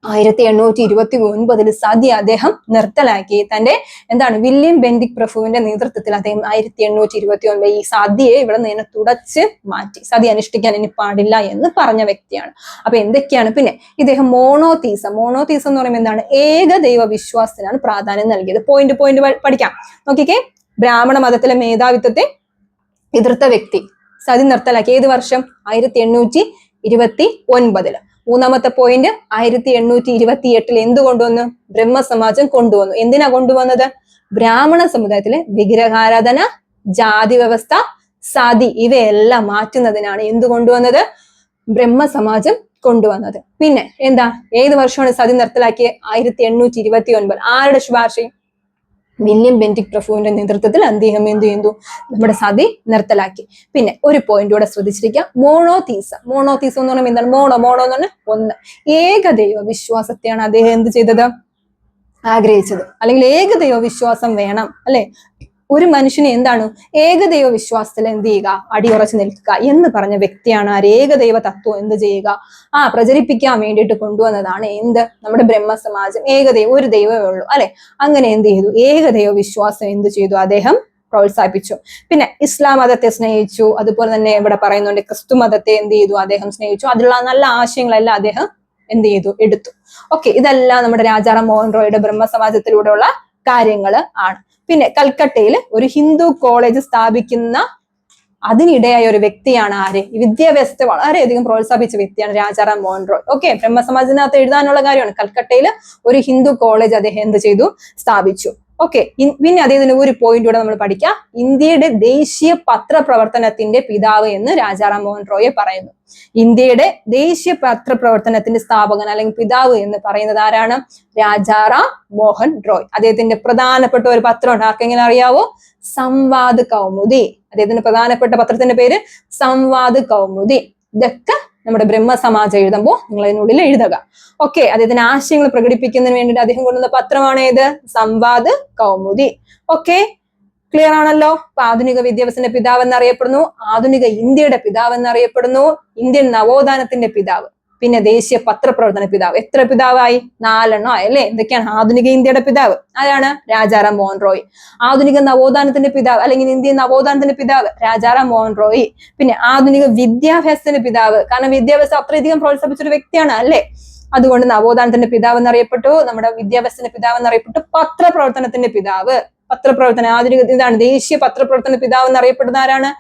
1829 സതി അദ്ദേഹം നിർത്തലാക്കി. തന്റെ എന്താണ് വില്യം ബെന്റിക് പ്രഭുവിന്റെ നേതൃത്വത്തിൽ അദ്ദേഹം 1829 ഈ സതിയെ ഇവിടെ നിന്ന് തുടച്ച് മാറ്റി. സതി അനുഷ്ഠിക്കാൻ ഇനി പാടില്ല എന്ന് പറഞ്ഞ വ്യക്തിയാണ്. അപ്പൊ എന്തൊക്കെയാണ്? പിന്നെ ഇദ്ദേഹം മോണോതീസം എന്ന് പറയുമ്പോൾ എന്താണ്? ഏകദൈവ വിശ്വാസത്തിനാണ് പ്രാധാന്യം നൽകിയത്. പോയിന്റ് പഠിക്കാം. നോക്കിക്കേ, ബ്രാഹ്മണ മതത്തിലെ മേധാവിത്വത്തെ എതിർത്ത വ്യക്തി. സതി നിർത്തലാക്കി. ഏത് വർഷം? 1829. മൂന്നാമത്തെ പോയിന്റ്, 1828 എന്ത് കൊണ്ടുവന്നു? ബ്രഹ്മസമാജം കൊണ്ടുവന്നു. എന്തിനാ കൊണ്ടുവന്നത്? ബ്രാഹ്മണ സമുദായത്തിലെ വിഗ്രഹാരാധന, ജാതി വ്യവസ്ഥ, സതി ഇവയെല്ലാം മാറ്റുന്നതിനാണ് എന്ത് കൊണ്ടുവന്നത്? ബ്രഹ്മസമാജം കൊണ്ടുവന്നത്. പിന്നെ എന്താ? ഏത് വർഷമാണ് സതി നിർത്തലാക്കിയത്? 1829. ആരുടെ ശുപാർശയും? വില്യം ബെന്റിക് പ്രഭുവിന്റെ നേതൃത്വത്തിൽ അദ്ദേഹം എന്ത് ചെയ്തു? നമ്മുടെ സതി നിർത്തലാക്കി. പിന്നെ ഒരു പോയിന്റ് കൂടെ ശ്രദ്ധിച്ചിരിക്കുക, മോണോതീസം എന്ന് പറയുമ്പോൾ എന്താണ്? മോണോ എന്ന് പറഞ്ഞാൽ ഒന്ന്. ഏകദൈവ വിശ്വാസത്തെയാണ് അദ്ദേഹം എന്ത് ചെയ്തത്? ആഗ്രഹിച്ചത്. അല്ലെങ്കിൽ ഏകദൈവ വിശ്വാസം വേണം അല്ലെ. ഒരു മനുഷ്യന് എന്താണ്? ഏകദൈവ വിശ്വാസത്തിൽ എന്ത് ചെയ്യുക? അടിയുറച്ചു നിൽക്കുക എന്ന് പറഞ്ഞ വ്യക്തിയാണ് ആര്? ഏകദൈവ തത്വം എന്ത് ചെയ്യുക? പ്രചരിപ്പിക്കാൻ വേണ്ടിയിട്ട് കൊണ്ടുവന്നതാണ് എന്ത്? നമ്മുടെ ബ്രഹ്മസമാജം. ഒരു ദൈവമേ ഉള്ളൂ അല്ലെ. അങ്ങനെ എന്ത് ചെയ്തു? ഏകദൈവ വിശ്വാസം എന്ത് ചെയ്തു? അദ്ദേഹം പ്രോത്സാഹിപ്പിച്ചു. പിന്നെ ഇസ്ലാം മതത്തെ സ്നേഹിച്ചു. അതുപോലെ തന്നെ ഇവിടെ പറയുന്നുണ്ട് ക്രിസ്തു മതത്തെ എന്ത് ചെയ്തു? അദ്ദേഹം സ്നേഹിച്ചു. അതിലുള്ള നല്ല ആശയങ്ങളെല്ലാം അദ്ദേഹം എന്ത് ചെയ്തു? എടുത്തു. ഓക്കെ, ഇതെല്ലാം നമ്മുടെ രാജാറാം മോഹൻ റോയുടെ ബ്രഹ്മസമാജത്തിലൂടെയുള്ള കാര്യങ്ങൾ ആണ്. പിന്നെ കൽക്കട്ടയിൽ ഒരു ഹിന്ദു കോളേജ് സ്ഥാപിക്കുന്ന അതിനിടയായ ഒരു വ്യക്തിയാണ് ആര്? ഈ വിദ്യാഭ്യാസത്തെ വളരെയധികം പ്രോത്സാഹിപ്പിച്ച വ്യക്തിയാണ് രാജാറാം മോഹൻ റോയ്. ഓക്കെ, ബ്രഹ്മസമാജത്തിനകത്ത് എഴുതാനുള്ള കാര്യമാണ്. കൽക്കട്ടയിൽ ഒരു ഹിന്ദു കോളേജ് അദ്ദേഹം എന്ത് ചെയ്തു? സ്ഥാപിച്ചു. ഓക്കെ, പിന്നെ അദ്ദേഹത്തിന് ഒരു പോയിന്റ് കൂടെ നമ്മൾ പഠിക്കാം. ഇന്ത്യയുടെ ദേശീയ പത്രപ്രവർത്തനത്തിന്റെ പിതാവ് എന്ന് രാജാറാം മോഹൻ റോയെ പറയുന്നു. ഇന്ത്യയുടെ ദേശീയ പത്രപ്രവർത്തനത്തിന്റെ സ്ഥാപകൻ അല്ലെങ്കിൽ പിതാവ് എന്ന് പറയുന്നത് ആരാണ്? രാജാറാം മോഹൻ റോയ്. അദ്ദേഹത്തിന്റെ പ്രധാനപ്പെട്ട ഒരു പത്രമുണ്ട്, ആർക്കെങ്കിലും അറിയാവോ? സംവാദ് കൗമുദി. അദ്ദേഹത്തിന്റെ പ്രധാനപ്പെട്ട പത്രത്തിന്റെ പേര് സംവാദ് കൗമുദി. ഇതൊക്കെ നമ്മുടെ ബ്രഹ്മസമാജം എഴുതുമ്പോൾ നിങ്ങൾ അതിനുള്ളിൽ എഴുതുക. ഓക്കെ, അദ്ദേഹത്തിന്റെ ആശയങ്ങൾ പ്രകടിപ്പിക്കുന്നതിന് വേണ്ടിയിട്ട് അദ്ദേഹം കൊണ്ടുവന്ന പത്രമാണ് ഏത്? സംവാദ് കൗമുദി. ഓക്കെ, ക്ലിയർ ആണല്ലോ. ആധുനിക വിദ്യാഭ്യാസത്തിന്റെ പിതാവ് എന്നറിയപ്പെടുന്നു, ആധുനിക ഇന്ത്യയുടെ പിതാവ് എന്നറിയപ്പെടുന്നു, ഇന്ത്യൻ നവോത്ഥാനത്തിന്റെ പിതാവ്, പിന്നെ ദേശീയ പത്രപ്രവർത്തന പിതാവ്. എത്ര പിതാവായി? 4 ആയല്ലേ. എന്തൊക്കെയാണ്? ആധുനിക ഇന്ത്യയുടെ പിതാവ് ആരാണ്? രാജാറാം മോഹൻ റോയ്. ആധുനിക നവോത്ഥാനത്തിന്റെ പിതാവ് അല്ലെങ്കിൽ ഇന്ത്യൻ നവോത്ഥാനത്തിന്റെ പിതാവ് രാജാറാം മോഹൻ റോയ്. പിന്നെ ആധുനിക വിദ്യാഭ്യാസത്തിന്റെ പിതാവ്, കാരണം വിദ്യാഭ്യാസം അത്രയധികം പ്രോത്സാഹിപ്പിച്ച ഒരു വ്യക്തിയാണ് അല്ലെ. അതുകൊണ്ട് നവോത്ഥാനത്തിന്റെ പിതാവ് എന്നറിയപ്പെട്ടു, നമ്മുടെ വിദ്യാഭ്യാസത്തിന്റെ പിതാവ് എന്നറിയപ്പെട്ടു, പത്രപ്രവർത്തനത്തിന്റെ പിതാവ്. ആധുനിക ഇതാണ് ദേശീയ പത്രപ്രവർത്തന പിതാവ് എന്നറിയപ്പെടുന്ന ആരാണ്?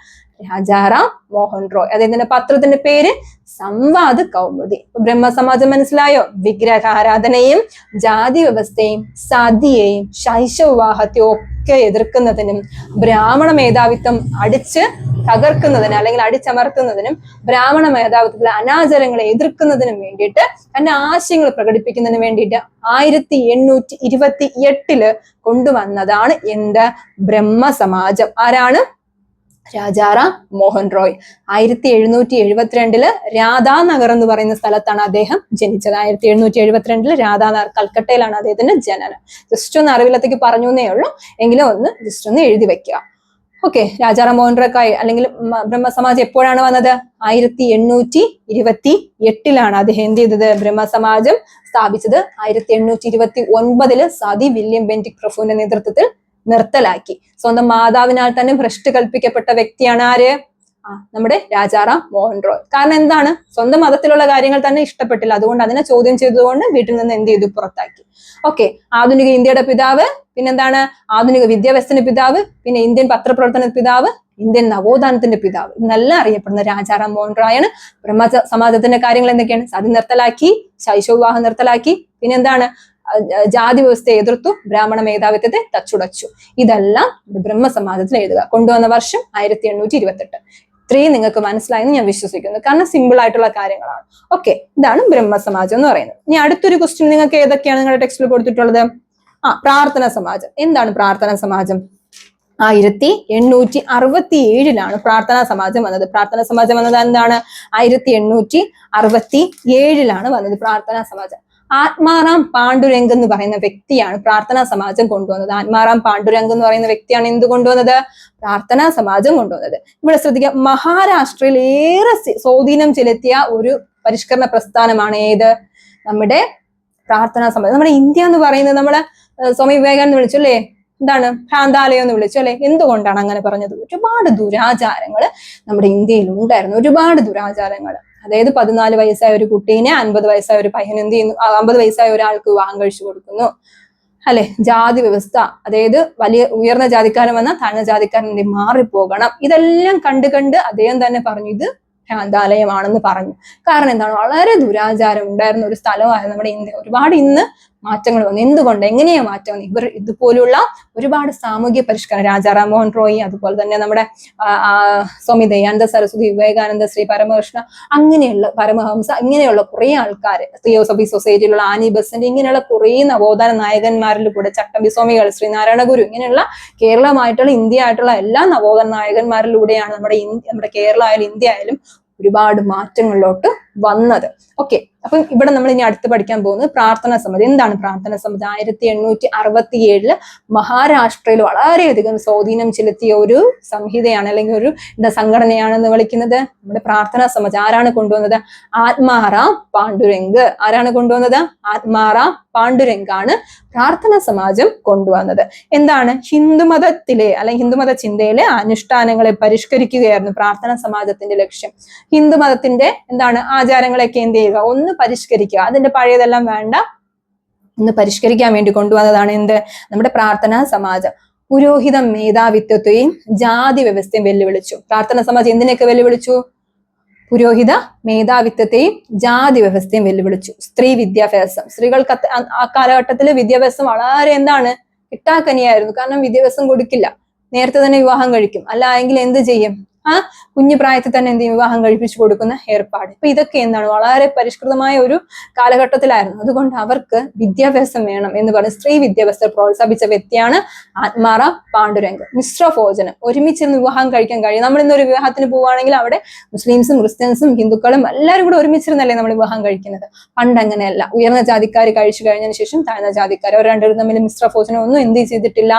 രാജാറാം മോഹൻ റോയ്. അദ്ദേഹത്തിന്റെ പത്രത്തിന്റെ പേര് സംവാദ് കൗമുദി. ബ്രഹ്മസമാജം മനസ്സിലായോ? വിഗ്രഹാരാധനയും ജാതി വ്യവസ്ഥയും സതിയെയും ശൈശവവിവാഹത്തെയും ഒക്കെ എതിർക്കുന്നതിനും ബ്രാഹ്മണ മേധാവിത്വം അടിച്ച് തകർക്കുന്നതിന് അല്ലെങ്കിൽ അടിച്ചമർത്തുന്നതിനും ബ്രാഹ്മണ മേധാവിത്വത്തിലെ അനാചാരങ്ങളെ എതിർക്കുന്നതിനും വേണ്ടിയിട്ട് തന്റെ ആശയങ്ങൾ പ്രകടിപ്പിക്കുന്നതിന് വേണ്ടിയിട്ട് 1828 കൊണ്ടുവന്നതാണ് എന്ത്? ബ്രഹ്മസമാജം. ആരാണ്? രാജാറാം മോഹൻ റോയ്. 1772 രാധാനഗർ എന്ന് പറയുന്ന സ്ഥലത്താണ് അദ്ദേഹം ജനിച്ചത്. 1772 രാധാനഗർ, കൽക്കട്ടയിലാണ് അദ്ദേഹത്തിന്റെ ജനനം. ജസ്റ്റ് ഒന്ന് അറിവിലത്തേക്ക് പറഞ്ഞു എന്നേ ഉള്ളൂ, എങ്കിലും ഒന്ന് ജസ്റ്റ് ഒന്ന് എഴുതി വെക്കുക. ഓക്കെ, രാജാറാം മോഹൻ റോയ് അല്ലെങ്കിൽ ബ്രഹ്മസമാജം എപ്പോഴാണ് വന്നത്? 1828 അദ്ദേഹം എന്ത് ചെയ്തത്? ബ്രഹ്മസമാജം സ്ഥാപിച്ചത്. 1829 സതി വില്യം ബെന്റിക് പ്രഭുവിന്റെ നേതൃത്വത്തിൽ നിർത്തലാക്കി. സ്വന്തം മാതാവിനാൽ തന്നെ ഭ്രഷ്ട് കൽപ്പിക്കപ്പെട്ട വ്യക്തിയാണ് ആര്? നമ്മുടെ രാജാറാം മോഹൻ റോയ്. കാരണം എന്താണ്? സ്വന്തം മതത്തിലുള്ള കാര്യങ്ങൾ തന്നെ ഇഷ്ടപ്പെട്ടില്ല, അതുകൊണ്ട് അതിനെ ചോദ്യം ചെയ്തുകൊണ്ട് വീട്ടിൽ നിന്ന് എന്ത് ചെയ്തു? പുറത്താക്കി. ഓക്കെ, ആധുനിക ഇന്ത്യയുടെ പിതാവ്, പിന്നെന്താണ്? ആധുനിക വിദ്യാഭ്യാസത്തിന്റെ പിതാവ്, പിന്നെ ഇന്ത്യൻ പത്രപ്രവർത്തന പിതാവ്, ഇന്ത്യൻ നവോത്ഥാനത്തിന്റെ പിതാവ് എന്നെല്ലാം അറിയപ്പെടുന്ന രാജാറാം മോഹൻ റോയ് ആണ്. സമാജത്തിന്റെ കാര്യങ്ങൾ എന്തൊക്കെയാണ്? സതി നിർത്തലാക്കി, ശൈശവവിവാഹം നിർത്തലാക്കി, പിന്നെന്താണ്? ജാതി വ്യവസ്ഥയെ എതിർത്തു, ബ്രാഹ്മണ മേധാവിത്വത്തെ തച്ചുടച്ചു. ഇതെല്ലാം ബ്രഹ്മസമാജത്തിൽ എഴുതുക. കൊണ്ടുവന്ന വർഷം 1828. ഇത്രയും നിങ്ങൾക്ക് മനസ്സിലായെന്ന് ഞാൻ വിശ്വസിക്കുന്നു. കാരണം സിമ്പിൾ ആയിട്ടുള്ള കാര്യങ്ങളാണ്. ഓക്കെ, ഇതാണ് ബ്രഹ്മസമാജം എന്ന് പറയുന്നത്. ഇനി അടുത്തൊരു ക്വസ്റ്റ്യൻ നിങ്ങൾക്ക് ഏതൊക്കെയാണ് നിങ്ങളുടെ ടെക്സ്റ്റിൽ കൊടുത്തിട്ടുള്ളത്? പ്രാർത്ഥന സമാജം. എന്താണ് പ്രാർത്ഥന സമാജം? 1867 പ്രാർത്ഥനാ സമാജം വന്നത്. പ്രാർത്ഥനാ സമാജം വന്നത് എന്താണ്? 1867 വന്നത് പ്രാർത്ഥനാ സമാജം. ആത്മാറാം പാണ്ഡുരംഗ് എന്ന് പറയുന്ന വ്യക്തിയാണ് പ്രാർത്ഥനാ സമാജം കൊണ്ടുവന്നത്. ആത്മാറാം പാണ്ഡുരംഗ് എന്ന് പറയുന്ന വ്യക്തിയാണ് എന്ത് കൊണ്ടുവന്നത്? പ്രാർത്ഥനാ സമാജം കൊണ്ടുവന്നത്. ഇവിടെ ശ്രദ്ധിക്കുക, മഹാരാഷ്ട്രയിൽ ഏറെ സ്വാധീനം ചെലുത്തിയ ഒരു പരിഷ്കരണ പ്രസ്ഥാനമാണ് ഏത്? നമ്മുടെ പ്രാർത്ഥനാ സമാജം. നമ്മുടെ ഇന്ത്യ എന്ന് പറയുന്നത് നമ്മളെ സ്വാമി വിവേകാനന്ദ വിളിച്ചു അല്ലേ? എന്താണ്? ഭ്രാന്താലയം എന്ന് വിളിച്ചു അല്ലെ? എന്തുകൊണ്ടാണ് അങ്ങനെ പറഞ്ഞത്? ഒരുപാട് ദുരാചാരങ്ങൾ നമ്മുടെ ഇന്ത്യയിൽ ഉണ്ടായിരുന്നു. ഒരുപാട് ദുരാചാരങ്ങൾ. അതായത് 14 വയസ്സായ ഒരു കുട്ടീനെ 50 വയസ്സായ ഒരു പയ്യൻ എന്ത് ചെയ്യുന്നു? 50 വയസ്സായ ഒരാൾക്ക് വിവാഹം കഴിച്ചു കൊടുക്കുന്നു അല്ലെ? ജാതി വ്യവസ്ഥ, അതായത് വലിയ ഉയർന്ന ജാതിക്കാരൻ വന്നാൽ താഴ്ന്ന ജാതിക്കാരൻ മാറിപ്പോകണം. ഇതെല്ലാം കണ്ട് അദ്ദേഹം തന്നെ പറഞ്ഞു ഇത് ഭ്രാന്താലയമാണെന്ന് പറഞ്ഞു. കാരണം എന്താണ്? വളരെ ദുരാചാരം ഉണ്ടായിരുന്ന ഒരു സ്ഥലമായിരുന്നു നമ്മുടെ ഇന്ത്യ. ഒരുപാട് ഇന്ന് മാറ്റങ്ങൾ വന്നു. എന്തുകൊണ്ട്? എങ്ങനെയാ മാറ്റം വന്നു? ഇവർ ഇതുപോലുള്ള ഒരുപാട് സാമൂഹ്യ പരിഷ്കരണം, രാജാ റാം മോഹൻ റോയ്, അതുപോലെ തന്നെ നമ്മുടെ സ്വാമി ദയാനന്ദ സരസ്വതി, വിവേകാനന്ദ, ശ്രീ പരമകൃഷ്ണ, അങ്ങനെയുള്ള പരമഹംസ, ഇങ്ങനെയുള്ള കുറെ ആൾക്കാർ, തിയോസഫി സൊസൈറ്റിയിലുള്ള ആനി ബസന്റ്, ഇങ്ങനെയുള്ള കുറെ നവോത്ഥാന നായകന്മാരിൽ കൂടെ, ചട്ടമ്പി സ്വാമികൾ, ശ്രീനാരായണ ഗുരു, ഇങ്ങനെയുള്ള കേരളമായിട്ടുള്ള ഇന്ത്യ ആയിട്ടുള്ള എല്ലാ നവോത്ഥാന നായകന്മാരിലൂടെയാണ് നമ്മുടെ കേരള ആയാലും ഇന്ത്യ ആയാലും ഒരുപാട് മാറ്റങ്ങളിലോട്ട് വന്നത്. ഓക്കെ, അപ്പം ഇവിടെ നമ്മൾ ഇനി അടുത്ത് പഠിക്കാൻ പോകുന്നത് പ്രാർത്ഥന സമിതി. എന്താണ് പ്രാർത്ഥന സമിതി? 1867 മഹാരാഷ്ട്രയിൽ വളരെയധികം സ്വാധീനം ചെലുത്തിയ ഒരു സംഹിതയാണ്, അല്ലെങ്കിൽ ഒരു സംഘടനയാണെന്ന് വിളിക്കുന്നത് നമ്മുടെ പ്രാർത്ഥന സമിതി. ആരാണ് കൊണ്ടുവന്നത്? ആത്മാറാം പാണ്ഡുരംഗ്. ആരാണ് കൊണ്ടുവന്നത്? ആത്മാറാം പാണ്ഡുരംഗ് ആണ് പ്രാർത്ഥന സമാജം കൊണ്ടുവന്നത്. എന്താണ്? ഹിന്ദുമതത്തിലെ അല്ലെങ്കിൽ ഹിന്ദുമത ചിന്തയിലെ അനുഷ്ഠാനങ്ങളെ പരിഷ്കരിക്കുകയായിരുന്നു പ്രാർത്ഥന സമാജത്തിന്റെ ലക്ഷ്യം. ഹിന്ദുമതത്തിന്റെ എന്താണ്? ആചാരങ്ങളൊക്കെ എന്ത് ചെയ്യുക? ഒന്ന് പരിഷ്കരിക്കുക. അതിന്റെ പഴയതെല്ലാം വേണ്ട, ഒന്ന് പരിഷ്കരിക്കാൻ വേണ്ടി കൊണ്ടുവന്നതാണ് എന്ത്? നമ്മുടെ പ്രാർത്ഥനാ സമാജം. പുരോഹിത മേധാവിത്വത്തെയും ജാതി വ്യവസ്ഥയും വെല്ലുവിളിച്ചു. പ്രാർത്ഥന സമാജം എന്തിനൊക്കെ വെല്ലുവിളിച്ചു? പുരോഹിത മേധാവിത്വത്തെയും ജാതി വ്യവസ്ഥയും വെല്ലുവിളിച്ചു. സ്ത്രീ വിദ്യാഭ്യാസം, സ്ത്രീകൾക്ക് ആ കാലഘട്ടത്തിൽ വിദ്യാഭ്യാസം വളരെ എന്താണ്? കിട്ടാക്കനിയായിരുന്നു. കാരണം വിദ്യാഭ്യാസം കൊടുക്കില്ല, നേരത്തെ തന്നെ വിവാഹം കഴിക്കും. അല്ല എങ്കിൽ എന്ത് ചെയ്യും? കുഞ്ഞു പ്രായത്തിൽ തന്നെ എന്ത് ചെയ്യും? വിവാഹം കഴിപ്പിച്ചു കൊടുക്കുന്ന ഏർപ്പാട്. ഇപ്പൊ ഇതൊക്കെ എന്താണ്? വളരെ പരിഷ്കൃതമായ ഒരു കാലഘട്ടത്തിലായിരുന്നു. അതുകൊണ്ട് അവർക്ക് വിദ്യാഭ്യാസം വേണം എന്ന് പറഞ്ഞ് സ്ത്രീ വിദ്യാഭ്യാസത്തെ പ്രോത്സാഹിപ്പിച്ച വ്യക്തിയാണ് ആത്മാറാം പാണ്ഡുരംഗ്. മിശ്രഭോജനം, ഒരുമിച്ചിരുന്ന് വിവാഹം കഴിക്കാൻ കഴിയും. നമ്മൾ ഇന്നൊരു വിവാഹത്തിന് പോവുകയാണെങ്കിൽ അവിടെ മുസ്ലിംസും ക്രിസ്ത്യൻസും ഹിന്ദുക്കളും എല്ലാവരും കൂടെ ഒരുമിച്ചിരുന്നല്ലേ നമ്മൾ വിവാഹം കഴിക്കുന്നത്. പണ്ട് അങ്ങനെയല്ല. ഉയർന്ന ജാതിക്കാർ കഴിച്ചു കഴിഞ്ഞതിന് ശേഷം താഴ്ന്ന ജാതിക്കാർ, അവർ രണ്ടുപേരും തമ്മിൽ മിശ്രഭോജനം ഒന്നും എന്ത് ചെയ്തിട്ടില്ല?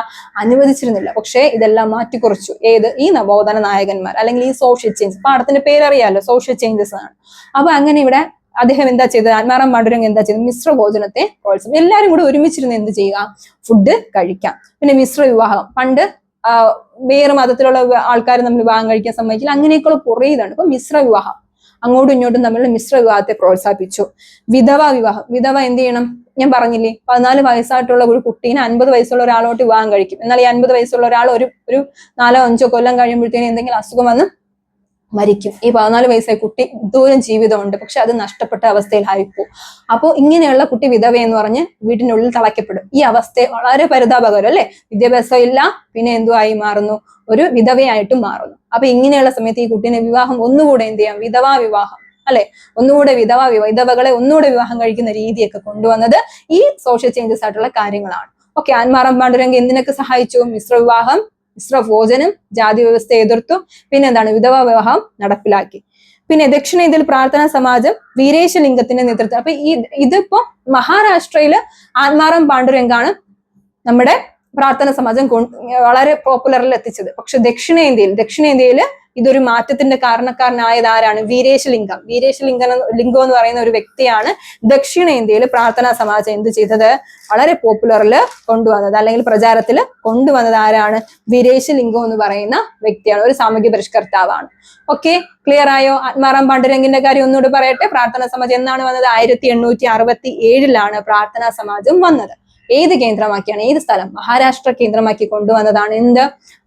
അനുവദിച്ചിരുന്നില്ല. പക്ഷേ ഇതെല്ലാം മാറ്റിക്കുറച്ചു. ഏത്? ഈ നവോത്ഥാന നായകന്മാർ, അല്ലെങ്കിൽ ഈ സോഷ്യൽ ചേഞ്ച്. പാഠത്തിന്റെ പേരറിയാലോ, സോഷ്യൽ ചേഞ്ചസ് ആണ്. അപ്പൊ അങ്ങനെ ഇവിടെ അദ്ദേഹം എന്താ ചെയ്തത്? ആത്മാറാം പാണ്ഡുരംഗ് എന്താ ചെയ്തത്? മിശ്രഭോജനത്തെ പ്രോത്സാഹിപ്പിച്ചു. എല്ലാവരും കൂടെ ഒരുമിച്ചിരുന്ന് എന്ത് ചെയ്യുക? ഫുഡ് കഴിക്കാം. പിന്നെ മിശ്ര വിവാഹം, പണ്ട് വേറെ മതത്തിലുള്ള ആൾക്കാർ നമ്മൾ വിവാഹം കഴിക്കാൻ സമ്മതിക്കില്ല. അങ്ങനെയൊക്കെയുള്ള കുറേ ഇതാണ്. ഇപ്പൊ മിശ്ര വിവാഹം, അങ്ങോട്ടും ഇങ്ങോട്ടും തമ്മിലുള്ള മിശ്ര വിവാഹത്തെ പ്രോത്സാഹിപ്പിച്ചു. വിധവ വിവാഹം, വിധവ എന്ത് ചെയ്യണം? ഞാൻ പറഞ്ഞില്ലേ, 14 വയസ്സായിട്ടുള്ള ഒരു കുട്ടീനെ 50 വയസ്സുള്ള ഒരാളോട്ട് വിവാഹം കഴിക്കും. എന്നാൽ ഈ 50 വയസ്സുള്ള ഒരാൾ ഒരു 4-5 കൊല്ലം കഴിയുമ്പോഴത്തേനും എന്തെങ്കിലും അസുഖം വന്ന് മരിക്കും. ഈ 14 വയസ്സായ കുട്ടി ദൂരം ജീവിതമുണ്ട്, പക്ഷെ അത് നഷ്ടപ്പെട്ട അവസ്ഥയിലായിപ്പോ. അപ്പോൾ ഇങ്ങനെയുള്ള കുട്ടി വിധവ എന്ന് പറഞ്ഞ് വീട്ടിനുള്ളിൽ തളയ്ക്കപ്പെടും. ഈ അവസ്ഥ വളരെ പരിതാപകരം അല്ലെ? വിദ്യാഭ്യാസം ഇല്ല, പിന്നെ എന്തുവായി മാറുന്നു? ഒരു വിധവയായിട്ട് മാറുന്നു. അപ്പൊ ഇങ്ങനെയുള്ള സമയത്ത് ഈ കുട്ടീനെ വിവാഹം ഒന്നുകൂടെ എന്ത് ചെയ്യാം? വിധവാ വിവാഹം അല്ലെ? ഒന്നുകൂടെ വിധവകളെ ഒന്നുകൂടെ വിവാഹം കഴിക്കുന്ന രീതിയൊക്കെ കൊണ്ടുവന്നത് ഈ സോഷ്യൽ ചേഞ്ചസ് ആയിട്ടുള്ള കാര്യങ്ങളാണ്. ഓക്കെ, ആത്മാറാം പാണ്ഡുരംഗ് എന്തിനൊക്കെ സഹായിച്ചു? മിശ്രവിവാഹം, മിശ്രഭോജനം, ജാതി വ്യവസ്ഥ എതിർത്തു. പിന്നെ എന്താണ്? വിധവാ വിവാഹം നടപ്പിലാക്കി. പിന്നെ ദക്ഷിണേന്ത്യയിൽ പ്രാർത്ഥനാ സമാജം വീരേശലിംഗത്തിന്റെ നേതൃത്വം. അപ്പൊ ഇതിപ്പോ മഹാരാഷ്ട്രയില് ആത്മാറാം പാണ്ഡുരംഗാണ് നമ്മുടെ പ്രാർത്ഥന സമാജം വളരെ പോപ്പുലറിൽ എത്തിച്ചത്. പക്ഷെ ദക്ഷിണേന്ത്യയില് ഇതൊരു മാറ്റത്തിന്റെ കാരണക്കാരനായത് ആരാണ്? വീരേശലിംഗം. ലിംഗം എന്ന് പറയുന്ന ഒരു വ്യക്തിയാണ് ദക്ഷിണേന്ത്യയിൽ പ്രാർത്ഥനാ സമാജം എന്ത് ചെയ്തത്? വളരെ പോപ്പുലറിൽ കൊണ്ടുവന്നത്, അല്ലെങ്കിൽ പ്രചാരത്തിൽ കൊണ്ടുവന്നത് ആരാണ്? വീരേശലിംഗം എന്ന് പറയുന്ന വ്യക്തിയാണ്. ഒരു സാമൂഹ്യ പരിഷ്കർത്താവാണ്. ഓക്കെ, ക്ലിയർ ആയോ? ആത്മാറാം പാണ്ഡുരംഗിന്റെ കാര്യം ഒന്നുകൂടി പറയട്ടെ. പ്രാർത്ഥനാ സമാജം എന്നാണ് വന്നത്? 1867 പ്രാർത്ഥനാ സമാജം വന്നത്. ഏത് കേന്ദ്രമാക്കിയാണ്? ഏത് സ്ഥലം? മഹാരാഷ്ട്ര കേന്ദ്രമാക്കി കൊണ്ടുവന്നതാണ് എന്ത്?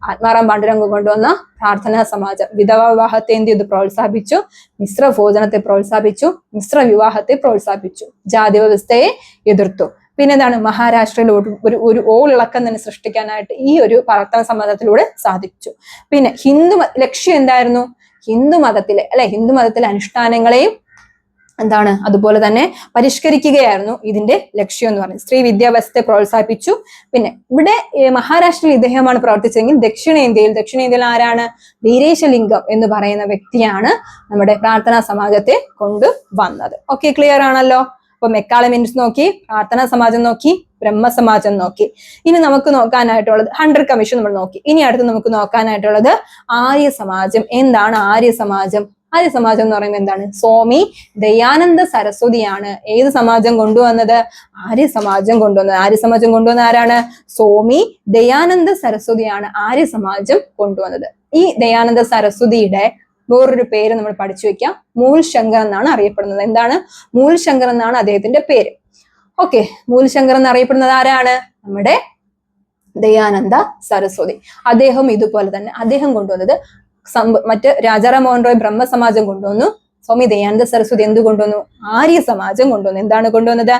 ആത്മാറാം പാണ്ഡുരംഗ് കൊണ്ടുവന്ന പ്രാർത്ഥനാ സമാജം. വിധവാ വിവാഹത്തെ എന്ത് ചെയ്തു? പ്രോത്സാഹിപ്പിച്ചു. മിശ്ര ഭോജനത്തെ പ്രോത്സാഹിപ്പിച്ചു. മിശ്ര വിവാഹത്തെ പ്രോത്സാഹിപ്പിച്ചു. ജാതി വ്യവസ്ഥയെ എതിർത്തു. പിന്നെ എന്താണ്? മഹാരാഷ്ട്രയിൽ ഒരു ഓളിളക്കം തന്നെ സൃഷ്ടിക്കാനായിട്ട് ഈ ഒരു പ്രാർത്ഥനാ സമാജത്തിലൂടെ സാധിച്ചു. പിന്നെ ലക്ഷ്യം എന്തായിരുന്നു? ഹിന്ദു മതത്തിലെ ഹിന്ദു മതത്തിലെ അനുഷ്ഠാനങ്ങളെയും എന്താണ് അതുപോലെ തന്നെ പരിഷ്കരിക്കുകയായിരുന്നു ഇതിന്റെ ലക്ഷ്യം എന്ന് പറയുന്നത്. സ്ത്രീ വിദ്യാഭ്യാസത്തെ പ്രോത്സാഹിപ്പിച്ചു. പിന്നെ ഇവിടെ മഹാരാഷ്ട്രയിൽ ഇദ്ദേഹമാണ് പ്രവർത്തിച്ചതെങ്കിൽ ദക്ഷിണേന്ത്യയിൽ ആരാണ്? വീരേശലിംഗം എന്ന് പറയുന്ന വ്യക്തിയാണ് നമ്മുടെ പ്രാർത്ഥനാ സമാജത്തെ കൊണ്ടുവന്നത്. ഓക്കെ, ക്ലിയർ ആണല്ലോ? അപ്പൊ മെക്കാളെ മീൻസ് നോക്കി, പ്രാർത്ഥനാ സമാജം നോക്കി, ബ്രഹ്മസമാജം നോക്കി. ഇനി നമുക്ക് നോക്കാനായിട്ടുള്ളത് ഹണ്ടർ കമ്മീഷൻ നമ്മൾ നോക്കി. ഇനി അടുത്ത് നമുക്ക് നോക്കാനായിട്ടുള്ളത് ആര്യ സമാജം. എന്താണ് ആര്യ സമാജം? ആര്യ സമാജം എന്ന് പറയുമ്പോൾ എന്താണ്? സ്വാമി ദയാനന്ദ സരസ്വതിയാണ് ഏത് സമാജം കൊണ്ടുവന്നത്? ആര്യ സമാജം കൊണ്ടുവന്നത്. ആര്യ സമാജം കൊണ്ടുവന്ന ആരാണ്? സ്വാമി ദയാനന്ദ സരസ്വതിയാണ് ആര്യ സമാജം കൊണ്ടുവന്നത്. ഈ ദയാനന്ദ സരസ്വതിയുടെ വേറൊരു പേര് നമ്മൾ പഠിച്ചു വെക്കാം. മൂൽ ശങ്കർ എന്നാണ് അറിയപ്പെടുന്നത്. എന്താണ്? മൂൽ ശങ്കർ എന്നാണ് അദ്ദേഹത്തിന്റെ പേര്. ഓക്കെ, മൂൽ ശങ്കർ എന്നറിയപ്പെടുന്നത് ആരാണ്? നമ്മുടെ ദയാനന്ദ സരസ്വതി. അദ്ദേഹം ഇതുപോലെ തന്നെ അദ്ദേഹം കൊണ്ടുവന്നത് മറ്റ് രാജാറാം മോഹൻ റോയ് ബ്രഹ്മസമാജം കൊണ്ടുവന്നു. സ്വാമി ദയാനന്ദ സരസ്വതി എന്ത് കൊണ്ടുവന്നു? ആര്യ സമാജം കൊണ്ടുവന്നു. എന്താണ് കൊണ്ടുവന്നത്?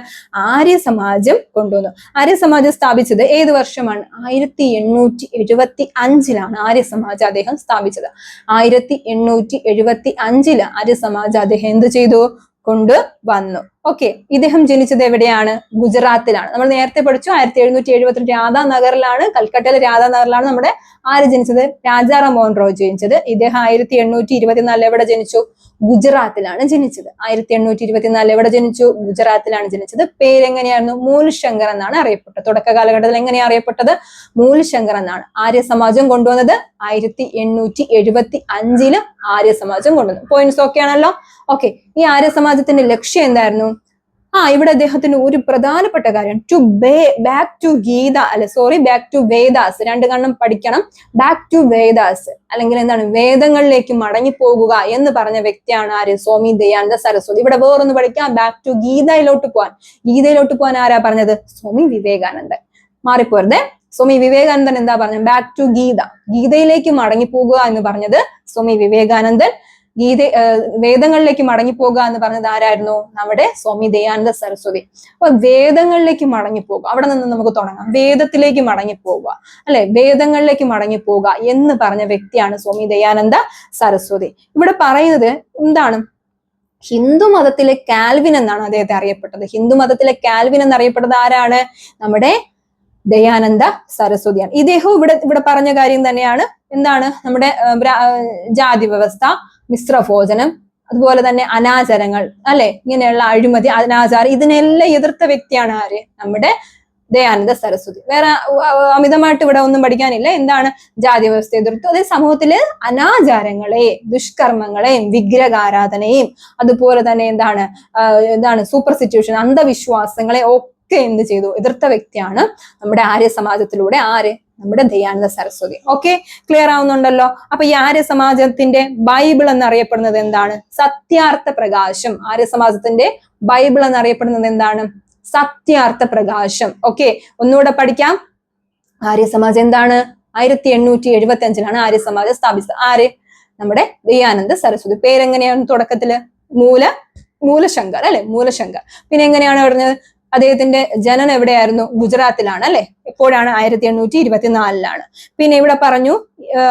ആര്യ സമാജം കൊണ്ടുവന്നു. ആര്യ സമാജം സ്ഥാപിച്ചത് ഏത് വർഷമാണ്? 1875 ആര്യ സമാജം അദ്ദേഹം സ്ഥാപിച്ചത്. 1875 ആര്യ സമാജം അദ്ദേഹം എന്ത് ചെയ്തു? കൊണ്ടുവന്നു. ഓക്കെ, ഇദ്ദേഹം ജനിച്ചത് എവിടെയാണ്? ഗുജറാത്തിലാണ്. നമ്മൾ നേരത്തെ പഠിച്ചു 1772 രാധാനഗറിലാണ്, കൽക്കട്ടയിലെ രാധാനഗറിലാണ് നമ്മുടെ ആര് ജനിച്ചത്? രാജാറാം മോഹൻ റോയ് ജനിച്ചത്. ഇദ്ദേഹം 1824 എവിടെ ജനിച്ചു? ഗുജറാത്തിലാണ് ജനിച്ചത്. 1824 എവിടെ ജനിച്ചു? ഗുജറാത്തിലാണ് ജനിച്ചത്. പേരെങ്ങനെയായിരുന്നു? മൂൽ ശങ്കർ എന്നാണ് അറിയപ്പെട്ടത്. തുടക്ക കാലഘട്ടത്തിൽ എങ്ങനെയാണ് അറിയപ്പെട്ടത്? മൂൽ ശങ്കർ എന്നാണ്. ആര്യ സമാജം കൊണ്ടുവന്നത് 1875 ആര്യ സമാജം കൊണ്ടുവന്നു. പോയിന്റ്സ് ഓക്കെ ആണല്ലോ? ഓക്കെ, ഈ ആര്യ സമാജത്തിന്റെ ലക്ഷ്യം എന്തായിരുന്നു? ഇവിടെ അദ്ദേഹത്തിന്റെ ഒരു പ്രധാനപ്പെട്ട കാര്യം ബാക്ക് ടു വേദാസ്. രണ്ട് കണ്ണം പഠിക്കണം. ബാക്ക് ടു വേദാസ് അല്ലെങ്കിൽ എന്താണ്? വേദങ്ങളിലേക്ക് മടങ്ങി പോകുക എന്ന് പറഞ്ഞ വ്യക്തിയാണ് ആര്? സ്വാമി ദയാനന്ദ സരസ്വതി. ഇവിടെ വേറൊന്ന് പഠിക്കാം. ബാക്ക് ടു ഗീതയിലോട്ട് പോകാൻ ആരാ പറഞ്ഞത്? സ്വാമി വിവേകാനന്ദൻ. മാറിപ്പോരുതേ. സ്വാമി വിവേകാനന്ദൻ എന്താ പറഞ്ഞത്? ബാക്ക് ടു ഗീതയിലേക്ക് മടങ്ങി പോകുക എന്ന് പറഞ്ഞത് സ്വാമി വിവേകാനന്ദൻ. വേദങ്ങളിലേക്ക് മടങ്ങിപ്പോകുക എന്ന് പറഞ്ഞത് ആരായിരുന്നു? നമ്മുടെ സ്വാമി ദയാനന്ദ സരസ്വതി. അപ്പൊ വേദങ്ങളിലേക്ക് മടങ്ങിപ്പോകുക, അവിടെ നിന്ന് നമുക്ക് തുടങ്ങാം. വേദത്തിലേക്ക് മടങ്ങിപ്പോകുക, അല്ലെ? വേദങ്ങളിലേക്ക് മടങ്ങിപ്പോകുക എന്ന് പറഞ്ഞ വ്യക്തിയാണ് സ്വാമി ദയാനന്ദ സരസ്വതി. ഇവിടെ പറയുന്നത് എന്താണ്? ഹിന്ദു മതത്തിലെ കാൽവിൻ എന്നാണ് അദ്ദേഹത്തെ അറിയപ്പെട്ടത്. ഹിന്ദു മതത്തിലെ കാൽവിൻ എന്നറിയപ്പെട്ടത് ആരാണ്? നമ്മുടെ ദയാനന്ദ സരസ്വതിയാണ്. ഇദ്ദേഹം ഇവിടെ പറഞ്ഞ കാര്യം തന്നെയാണ്. എന്താണ്? നമ്മുടെ ജാതി വ്യവസ്ഥ, മിശ്രഭോജനം, അതുപോലെ തന്നെ അനാചാരങ്ങൾ, അല്ലെ? ഇങ്ങനെയുള്ള അഴിമതി, അനാചാരം, ഇതിനെല്ലാം എതിർത്ത വ്യക്തിയാണ് ആര്? നമ്മുടെ ദയാനന്ദ സരസ്വതി. വേറെ അമിതമായിട്ട് ഇവിടെ ഒന്നും പഠിക്കാനില്ല. എന്താണ്? ജാതി വ്യവസ്ഥ എതിർത്തു. അതേ സമൂഹത്തില് അനാചാരങ്ങളെയും ദുഷ്കർമ്മങ്ങളെയും വിഗ്രഹാരാധനയും അതുപോലെ തന്നെ എന്താണ് സൂപ്പർസ്റ്റിറ്റ്യൂഷൻ, അന്ധവിശ്വാസങ്ങളെ ഒക്കെ എന്ത് ചെയ്തു? എതിർത്ത വ്യക്തിയാണ് നമ്മുടെ ആര്യ സമാജത്തിലൂടെ ആര്? നമ്മുടെ ദയാനന്ദ സരസ്വതി. ഓക്കെ, ക്ലിയർ ആവുന്നുണ്ടല്ലോ? അപ്പൊ ഈ ആര്യ സമാജത്തിന്റെ ബൈബിൾ എന്നറിയപ്പെടുന്നത് എന്താണ്? സത്യാർത്ഥ പ്രകാശം. ആര്യ സമാജത്തിന്റെ ബൈബിൾ എന്നറിയപ്പെടുന്നത് എന്താണ്? സത്യാർത്ഥ പ്രകാശം. ഓക്കെ, ഒന്നുകൂടെ പഠിക്കാം. ആര്യ സമാജം എന്താണ്? 1875 ആര്യ സമാജം സ്ഥാപിച്ചത്. ആര്? നമ്മുടെ ദയാനന്ദ സരസ്വതി. പേരെങ്ങനെയാണ് തുടക്കത്തില്? മൂലശങ്കർ, അല്ലെ? മൂലശങ്കർ. പിന്നെ എങ്ങനെയാണ് പറഞ്ഞത്? അദ്ദേഹത്തിന്റെ ജനനം എവിടെയായിരുന്നു? ഗുജറാത്തിലാണ്, അല്ലെ? എപ്പോഴാണ്? 1824 പിന്നെ ഇവിടെ പറഞ്ഞു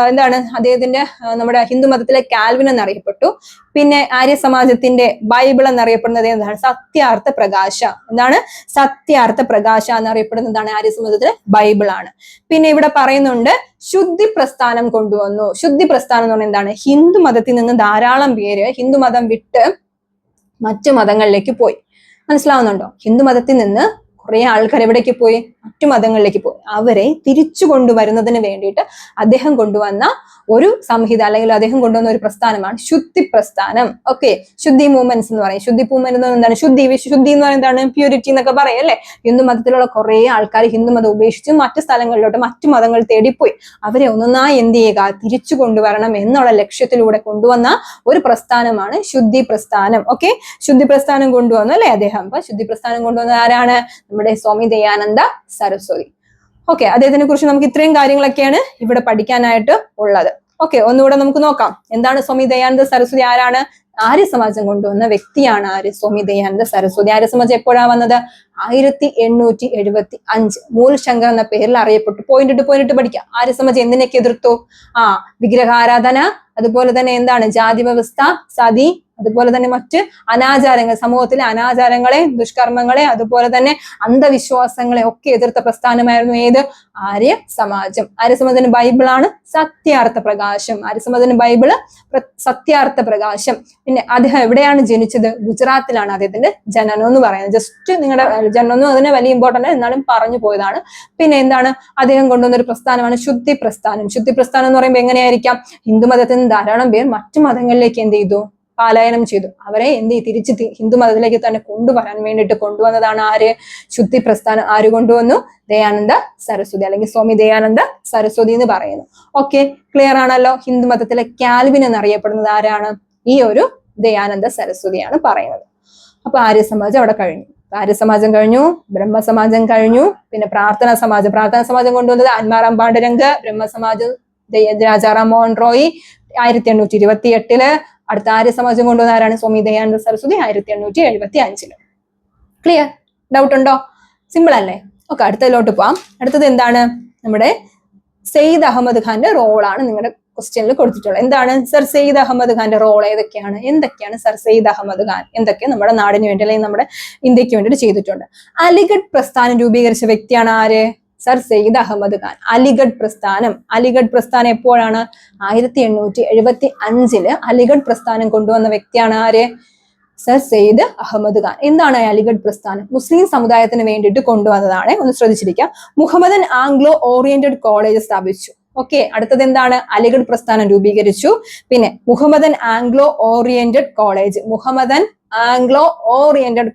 എന്താണ്? അദ്ദേഹത്തിന്റെ നമ്മുടെ ഹിന്ദു മതത്തിലെ കാൽവിൻ എന്നറിയപ്പെട്ടു. പിന്നെ ആര്യ സമാജത്തിന്റെ ബൈബിൾ എന്നറിയപ്പെടുന്നത് എന്താണ്? സത്യാർത്ഥ പ്രകാശ. എന്താണ്? സത്യാർത്ഥ പ്രകാശ എന്നറിയപ്പെടുന്നതാണ് ആര്യ സമാജത്തിലെ ബൈബിൾ ആണ്. പിന്നെ ഇവിടെ പറയുന്നുണ്ട് ശുദ്ധി പ്രസ്ഥാനം കൊണ്ടുവന്നു. ശുദ്ധി പ്രസ്ഥാനം എന്ന് പറഞ്ഞാൽ എന്താണ്? ഹിന്ദു മതത്തിൽ നിന്ന് ധാരാളം പേര് ഹിന്ദു മതം വിട്ട് മറ്റു മതങ്ങളിലേക്ക് പോയി. മനസ്സിലാവുന്നുണ്ടോ? ഹിന്ദു മതത്തിൽ നിന്ന് കുറെ ആൾക്കാർ എവിടേക്ക് പോയി? മറ്റു മതങ്ങളിലേക്ക് പോയി. അവരെ തിരിച്ചു കൊണ്ടുവരുന്നതിന് വേണ്ടിയിട്ട് അദ്ദേഹം കൊണ്ടുവന്ന ഒരു സംഹിത അല്ലെങ്കിൽ അദ്ദേഹം കൊണ്ടുവന്ന ഒരു പ്രസ്ഥാനമാണ് ശുദ്ധി പ്രസ്ഥാനം. ഓക്കെ, ശുദ്ധി മൂവ്മെന്റ്സ് എന്ന് പറയും. ശുദ്ധി മൂവ്മെന്റ് എന്താണ്? ശുദ്ധി എന്ന് പറയുന്നത് എന്താണ്? പ്യൂരിറ്റി എന്നൊക്കെ പറയും, അല്ലെ? ഹിന്ദു മതത്തിലുള്ള കുറെ ആൾക്കാർ ഹിന്ദു മതം ഉപേക്ഷിച്ച് മറ്റു സ്ഥലങ്ങളിലോട്ട് മറ്റു മതങ്ങൾ തേടിപ്പോയി. അവരെ ഒന്നൊന്നായി എന്ത് ചെയ്യുക? തിരിച്ചു കൊണ്ടുവരണം എന്നുള്ള ലക്ഷ്യത്തിലൂടെ കൊണ്ടുവന്ന ഒരു പ്രസ്ഥാനമാണ് ശുദ്ധി പ്രസ്ഥാനം. ഓക്കെ, ശുദ്ധി പ്രസ്ഥാനം കൊണ്ടുവന്നു, അല്ലെ? അദ്ദേഹം. അപ്പൊ ശുദ്ധി പ്രസ്ഥാനം കൊണ്ടുവന്നത് ആരാണ്? നമ്മുടെ സ്വാമി ദയാനന്ദ സരസ്വതി. ഓക്കെ, അദ്ദേഹത്തിനെ കുറിച്ച് നമുക്ക് ഇത്രയും കാര്യങ്ങളൊക്കെയാണ് ഇവിടെ പഠിക്കാനായിട്ട് ഉള്ളത്. ഓക്കെ, ഒന്നുകൂടെ നമുക്ക് നോക്കാം. എന്താണ് സ്വാമി ദയാനന്ദ സരസ്വതി? ആരാണ്? ആര്യ സമാജം കൊണ്ടുവന്ന വ്യക്തിയാണ് ആര്? സ്വാമി ദയാനന്ദ സരസ്വതി. ആര്യ സമാജം എപ്പോഴാണ് വന്നത്? 1875. മൂലശങ്കർ എന്ന പേരിൽ അറിയപ്പെട്ടു. പോയിന്റ് പഠിക്കാം. ആര്യ സമാജം എന്തിനൊക്കെ എതിർത്തു? വിഗ്രഹാരാധന, അതുപോലെ തന്നെ എന്താണ് ജാതി വ്യവസ്ഥ, സതി, അതുപോലെ തന്നെ മറ്റ് അനാചാരങ്ങൾ, സമൂഹത്തിലെ അനാചാരങ്ങളെ, ദുഷ്കർമ്മങ്ങളെ, അതുപോലെ തന്നെ അന്ധവിശ്വാസങ്ങളെ ഒക്കെ എതിർത്ത പ്രസ്ഥാനമായിരുന്നു ഏത്? ആര്യ സമാജം. ആര്യ സമാജത്തിന്റെ ബൈബിളാണ് സത്യാർത്ഥ പ്രകാശം. ആര്യ സമാജത്തിന്റെ ബൈബിള് സത്യാർത്ഥ പ്രകാശം. പിന്നെ അദ്ദേഹം എവിടെയാണ് ജനിച്ചത്? ഗുജറാത്തിലാണ് അദ്ദേഹത്തിന്റെ ജനനം എന്ന് പറയുന്നത്. ജസ്റ്റ് നിങ്ങളുടെ ജനനം അതിന് വലിയ ഇമ്പോർട്ടന്റ് എന്നാലും പറഞ്ഞു പോയതാണ്. പിന്നെ എന്താണ് അദ്ദേഹം കൊണ്ടുവന്ന ഒരു പ്രസ്ഥാനമാണ് ശുദ്ധി പ്രസ്ഥാനം. ശുദ്ധി പ്രസ്ഥാനം എന്ന് പറയുമ്പോൾ എങ്ങനെയായിരിക്കാം? ഹിന്ദു മതത്തിൽ നിന്ന് ധാരാളം പേർ മറ്റു മതങ്ങളിലേക്ക് എന്ത് ചെയ്തു? പാലായനം ചെയ്തു. അവരെ തിരിച്ച് ഹിന്ദു മതത്തിലേക്ക് തന്നെ കൊണ്ടുവരാൻ വേണ്ടിയിട്ട് കൊണ്ടുവന്നതാണ് ആര്? ശുദ്ധി പ്രസ്ഥാനം. ആര് കൊണ്ടുവന്നു? ദയാനന്ദ സരസ്വതി, അല്ലെങ്കിൽ സ്വാമി ദയാനന്ദ സരസ്വതി എന്ന് പറയുന്നു. ഓക്കെ, ക്ലിയർ ആണല്ലോ. ഹിന്ദു മതത്തിലെ കാൽവിൻ എന്നറിയപ്പെടുന്നത് ആരാണ്? ഈ ഒരു ദയാനന്ദ സരസ്വതിയാണ് പറയുന്നത്. അപ്പൊ ആര്യ സമാജം അവിടെ കഴിഞ്ഞു. ആര്യ സമാജം കഴിഞ്ഞു, ബ്രഹ്മസമാജം കഴിഞ്ഞു. പിന്നെ പ്രാർത്ഥനാ സമാജം. പ്രാർത്ഥനാ സമാജം കൊണ്ടുവന്നത് ആത്മാറാം പാണ്ഡുരംഗ്. ബ്രഹ്മസമാജം രാജാറാം മോഹൻ റോയ് 1828. അടുത്ത ആര്യ സമാജം കൊണ്ടുവന്ന ആരാണ്? സ്വാമി ദയാനന്ദ സരസ്വതി 1875. ക്ലിയർ? ഡൗട്ട് ഉണ്ടോ? സിമ്പിൾ അല്ലേ? ഓക്കെ, അടുത്തതിലോട്ട് പോവാം. അടുത്തത് എന്താണ്? നമ്മുടെ സെയ്ദ് അഹമ്മദ് ഖാന്റെ റോളാണ് നിങ്ങളുടെ ക്വസ്റ്റ്യനിൽ കൊടുത്തിട്ടുള്ളത്. എന്താണ് സർ സെയ്ദ് അഹമ്മദ് ഖാന്റെ റോൾ? എന്തൊക്കെയാണ് സർ സെയ്ദ് അഹമ്മദ് ഖാൻ എന്തൊക്കെ നമ്മുടെ നാടിന് വേണ്ടി അല്ലെങ്കിൽ നമ്മുടെ ഇന്ത്യക്ക് വേണ്ടിയിട്ട് ചെയ്തിട്ടുണ്ട്? അലിഗഡ് പ്രസ്ഥാനം രൂപീകരിച്ച വ്യക്തിയാണ് ആര്? സർ സെയ്ദ് അഹമ്മദ് ഖാൻ. അലിഗഡ് പ്രസ്ഥാനം എപ്പോഴാണ്? 1875 അലിഗഡ് പ്രസ്ഥാനം കൊണ്ടുവന്ന വ്യക്തിയാണ് ആര്? സർ സെയ്ദ് അഹമ്മദ് ഖാൻ. എന്താണ് അലിഗഡ് പ്രസ്ഥാനം? മുസ്ലിം സമുദായത്തിന് വേണ്ടിയിട്ട് കൊണ്ടുവന്നതാണ്. ഒന്ന് ശ്രദ്ധിച്ചിരിക്കുക. മുഹമ്മദൻ ആംഗ്ലോ ഓറിയന്റഡ് കോളേജ് സ്ഥാപിച്ചു. ഓക്കെ, അടുത്തത് എന്താണ്? അലിഗഡ് പ്രസ്ഥാനം രൂപീകരിച്ചു. പിന്നെ മുഹമ്മദൻ ആംഗ്ലോ ഓറിയന്റഡ്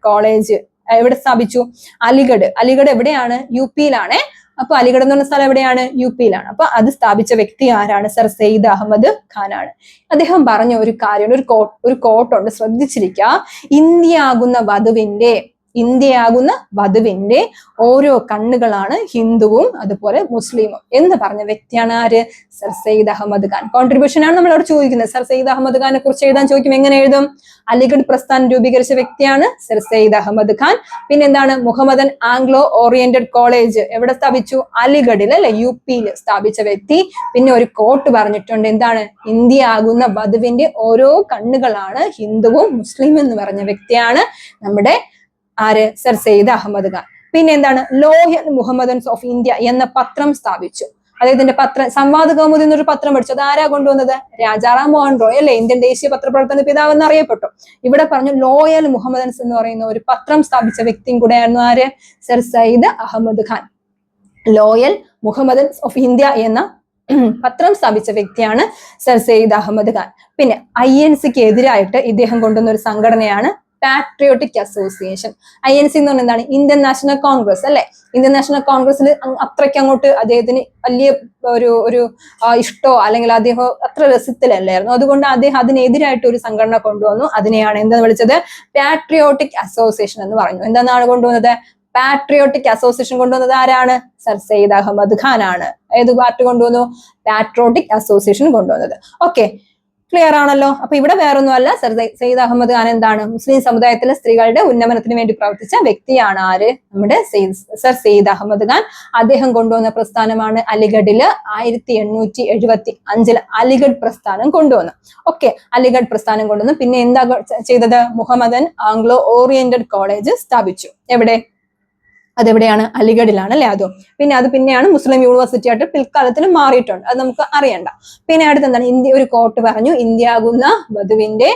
കോളേജ് എവിടെ സ്ഥാപിച്ചു? അലിഗഡ് എവിടെയാണ്? യുപിയിലാണ്. അപ്പൊ അലിഗഡ് എന്ന് പറഞ്ഞ സ്ഥലം എവിടെയാണ്? യുപിയിലാണ്. അപ്പൊ അത് സ്ഥാപിച്ച വ്യക്തി ആരാണ്? സർ സെയ്ദ് അഹമ്മദ് ഖാൻ ആണ്. അദ്ദേഹം പറഞ്ഞ ഒരു കാര്യം, ഒരു കോട്ടുണ്ട്, ശ്രദ്ധിച്ചിരിക്കുക. ഇന്ത്യയാകുന്ന വധുവിന്റെ ഓരോ കണ്ണുകളാണ് ഹിന്ദുവും അതുപോലെ മുസ്ലിമും എന്ന് പറഞ്ഞ വ്യക്തിയാണ് ആര്? സർ സെയ്ദ് അഹമ്മദ് ഖാൻ. കോൺട്രിബ്യൂഷൻ ആണ് നമ്മൾ അവിടെ ചോദിക്കുന്നത്. സർ സെയ്ദ് അഹമ്മദ് ഖാനെ കുറിച്ച് എഴുതാൻ ചോദിക്കും. എങ്ങനെ എഴുതും? അലിഗഡ് പ്രസ്ഥാനം രൂപീകരിച്ച വ്യക്തിയാണ് സർ സെയ്ദ് അഹമ്മദ് ഖാൻ. പിന്നെ എന്താണ്? മുഹമ്മദൻ ആംഗ്ലോ ഓറിയന്റഡ് കോളേജ് എവിടെ സ്ഥാപിച്ചു? അലിഗഡിൽ, അല്ലെ, യുപിയിൽ സ്ഥാപിച്ച വ്യക്തി. പിന്നെ ഒരു കോട്ട് പറഞ്ഞിട്ടുണ്ട്. എന്താണ്? ഇന്ത്യയാകുന്ന വധുവിന്റെ ഓരോ കണ്ണുകളാണ് ഹിന്ദുവും മുസ്ലിമും എന്ന് പറഞ്ഞ വ്യക്തിയാണ് നമ്മുടെ ആര്? സർ സെയ്ദ് അഹമ്മദ് ഖാൻ. പിന്നെ എന്താണ്? ലോയൽ മുഹമ്മദൻസ് ഓഫ് ഇന്ത്യ എന്ന പത്രം സ്ഥാപിച്ചു. അദ്ദേഹത്തിന്റെ സംവാദ കൗമുദി എന്നൊരു പത്രം പഠിച്ചു. അത് ആരാ കൊണ്ടുവന്നത്? രാജാറാം മോഹൻ റോയ്, അല്ലെ, ഇന്ത്യൻ ദേശീയ പത്രപ്രവർത്തന പിതാവ് എന്നറിയപ്പെട്ടു. ഇവിടെ പറഞ്ഞു ലോയൽ മുഹമ്മദൻസ് എന്ന് പറയുന്ന ഒരു പത്രം സ്ഥാപിച്ച വ്യക്തിയും കൂടെയായിരുന്നു ആര്? Sir Syed Ahmad Khan. Loyal Mohammedans of India എന്ന പത്രം സ്ഥാപിച്ച വ്യക്തിയാണ് സർ സെയ്ദ് അഹമ്മദ് ഖാൻ. പിന്നെ INC-ക്ക് എതിരായിട്ട് ഇദ്ദേഹം കൊണ്ടുവന്ന ഒരു സംഘടനയാണ് പാട്രിയോട്ടിക് അസോസിയേഷൻ. INC എന്ന് പറഞ്ഞാൽ എന്താണ്? ഇന്ത്യൻ നാഷണൽ കോൺഗ്രസ്, അല്ലെ. ഇന്ത്യൻ നാഷണൽ കോൺഗ്രസിൽ അത്രയ്ക്ക് അങ്ങോട്ട് അദ്ദേഹത്തിന് വലിയ ഒരു ഇഷ്ടോ അല്ലെങ്കിൽ അദ്ദേഹം അത്ര രസത്തിലല്ലായിരുന്നു. അതുകൊണ്ട് അദ്ദേഹം അതിനെതിരായിട്ട് ഒരു സംഘടന കൊണ്ടുവന്നു. അതിനെയാണ് എന്താ വിളിച്ചത്? പാട്രിയോട്ടിക് അസോസിയേഷൻ എന്ന് പറഞ്ഞു. എന്താണ് കൊണ്ടുവന്നത്? പാട്രിയോട്ടിക് അസോസിയേഷൻ കൊണ്ടുവന്നത് ആരാണ്? സർ സെയ്ദ് അഹമ്മദ് ഖാൻ ആണ്. ഏത് പാർട്ടി കൊണ്ടുവന്നു? പാട്രിയോട്ടിക് അസോസിയേഷൻ കൊണ്ടുവന്നത്. ഓക്കെ, ക്ലിയർ ആണല്ലോ. അപ്പൊ ഇവിടെ വേറൊന്നുമല്ല, സർ സെയ്ദ് അഹമ്മദ് ഖാൻ എന്താണ്? മുസ്ലിം സമുദായത്തിലെ സ്ത്രീകളുടെ ഉന്നമനത്തിന് വേണ്ടി പ്രവർത്തിച്ച വ്യക്തിയാണ് ആര്? നമ്മുടെ സർ സെയ്ദ് അഹമ്മദ് ഖാൻ. അദ്ദേഹം കൊണ്ടുവന്ന പ്രസ്ഥാനമാണ് അലിഗഡില് 1875 അലിഗഡ് പ്രസ്ഥാനം കൊണ്ടുവന്നു. ഓക്കെ, അലിഗഡ് പ്രസ്ഥാനം കൊണ്ടുവന്നു. പിന്നെ എന്താ ചെയ്തത്? മുഹമ്മദൻ ആംഗ്ലോ ഓറിയന്റഡ് കോളേജ് സ്ഥാപിച്ചു. എവിടെ? അതെവിടെയാണ്? അലിഗഡിലാണ്, അല്ലെ. പിന്നെ അത് പിന്നെയാണ് മുസ്ലിം യൂണിവേഴ്സിറ്റി ആയിട്ട് പിൽക്കാലത്തിൽ മാറിയിട്ടുണ്ട്. അത് നമുക്ക് അറിയണ്ട. പിന്നെ അടുത്ത് എന്താണ്? ഒരു കോട്ട് പറഞ്ഞു. ഇന്ത്യയാകുന്ന വധുവിന്റെ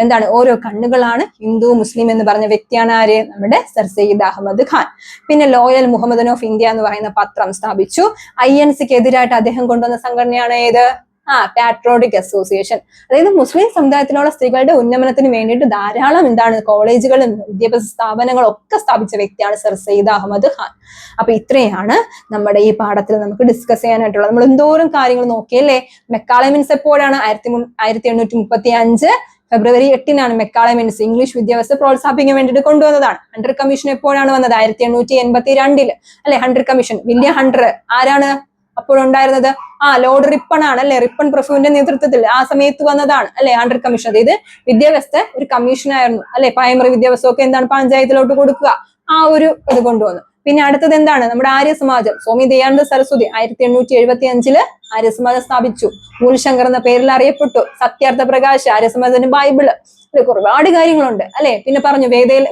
എന്താണ്? ഓരോ കണ്ണുകളാണ് ഹിന്ദു മുസ്ലിം എന്ന് പറഞ്ഞ വ്യക്തിയാണ് ആര്? നമ്മുടെ സർ സെയ്ദ് അഹമ്മദ് ഖാൻ. പിന്നെ ലോയൽ മുഹമ്മദൻ ഓഫ് ഇന്ത്യ എന്ന് പറയുന്ന പത്രം സ്ഥാപിച്ചു. INC-ക്ക് എതിരായിട്ട് അദ്ദേഹം കൊണ്ടുവന്ന സംഘടനയാണ് ഏത്? Patriotic association. അതായത് മുസ്ലിം സമുദായത്തിലുള്ള സ്ത്രീകളുടെ ഉന്നമനത്തിന് വേണ്ടിയിട്ട് ധാരാളം എന്താണ്? കോളേജുകളും വിദ്യാഭ്യാസ സ്ഥാപനങ്ങളും ഒക്കെ സ്ഥാപിച്ച വ്യക്തിയാണ് സർ സെയ്ദ് അഹമ്മദ് ഖാൻ. അപ്പൊ ഇത്രയാണ് നമ്മുടെ ഈ പാഠത്തിൽ നമുക്ക് ഡിസ്കസ് ചെയ്യാനായിട്ടുള്ളത്. നമ്മൾ എന്തോരം കാര്യങ്ങൾ നോക്കിയല്ലേ? മെക്കാളെ മീൻസ് എപ്പോഴാണ്? 1835 ഫെബ്രുവരി 8-നാണ് മെക്കാളെ മീൻസ് ഇംഗ്ലീഷ് വിദ്യാഭ്യാസം പ്രോത്സാഹിപ്പിക്കാൻ വേണ്ടിയിട്ട് കൊണ്ടുവന്നതാണ്. ഹണ്ടർ കമ്മീഷൻ എപ്പോഴാണ് വന്നത്? 1882 അല്ലെ. ഹണ്ടർ കമ്മീഷൻ, വില്യം ഹണ്ടർ ആരാണ്? അപ്പോഴുണ്ടായിരുന്നത് ലോർഡ് റിപ്പൺ ആണ് അല്ലെ. റിപ്പൺ പ്രഭുവിന്റെ നേതൃത്വത്തിൽ ആ സമയത്ത് വന്നതാണ് അല്ലെ ആണ്ടർ കമ്മീഷൻ. അതായത് വിദ്യാഭ്യാസ ഒരു കമ്മീഷനായിരുന്നു അല്ലെ. പ്രൈമറി വിദ്യാഭ്യാസമൊക്കെ എന്താണ് പഞ്ചായത്തിലോട്ട് കൊടുക്കുക, ആ ഒരു ഇത് കൊണ്ടുവന്നു. പിന്നെ അടുത്തത് എന്താണ്, നമ്മുടെ ആര്യ സമാജം. സ്വാമി ദയാനന്ദ സരസ്വതി 1875 ആര്യസമാജം സ്ഥാപിച്ചു. മൂലശങ്കർ എന്ന പേരിൽ അറിയപ്പെട്ടു. സത്യാർത്ഥ പ്രകാശ്, ആര്യസമാജത്തിന്റെ ബൈബിള്, ഒരുപാട് കാര്യങ്ങളുണ്ട് അല്ലെ. പിന്നെ പറഞ്ഞു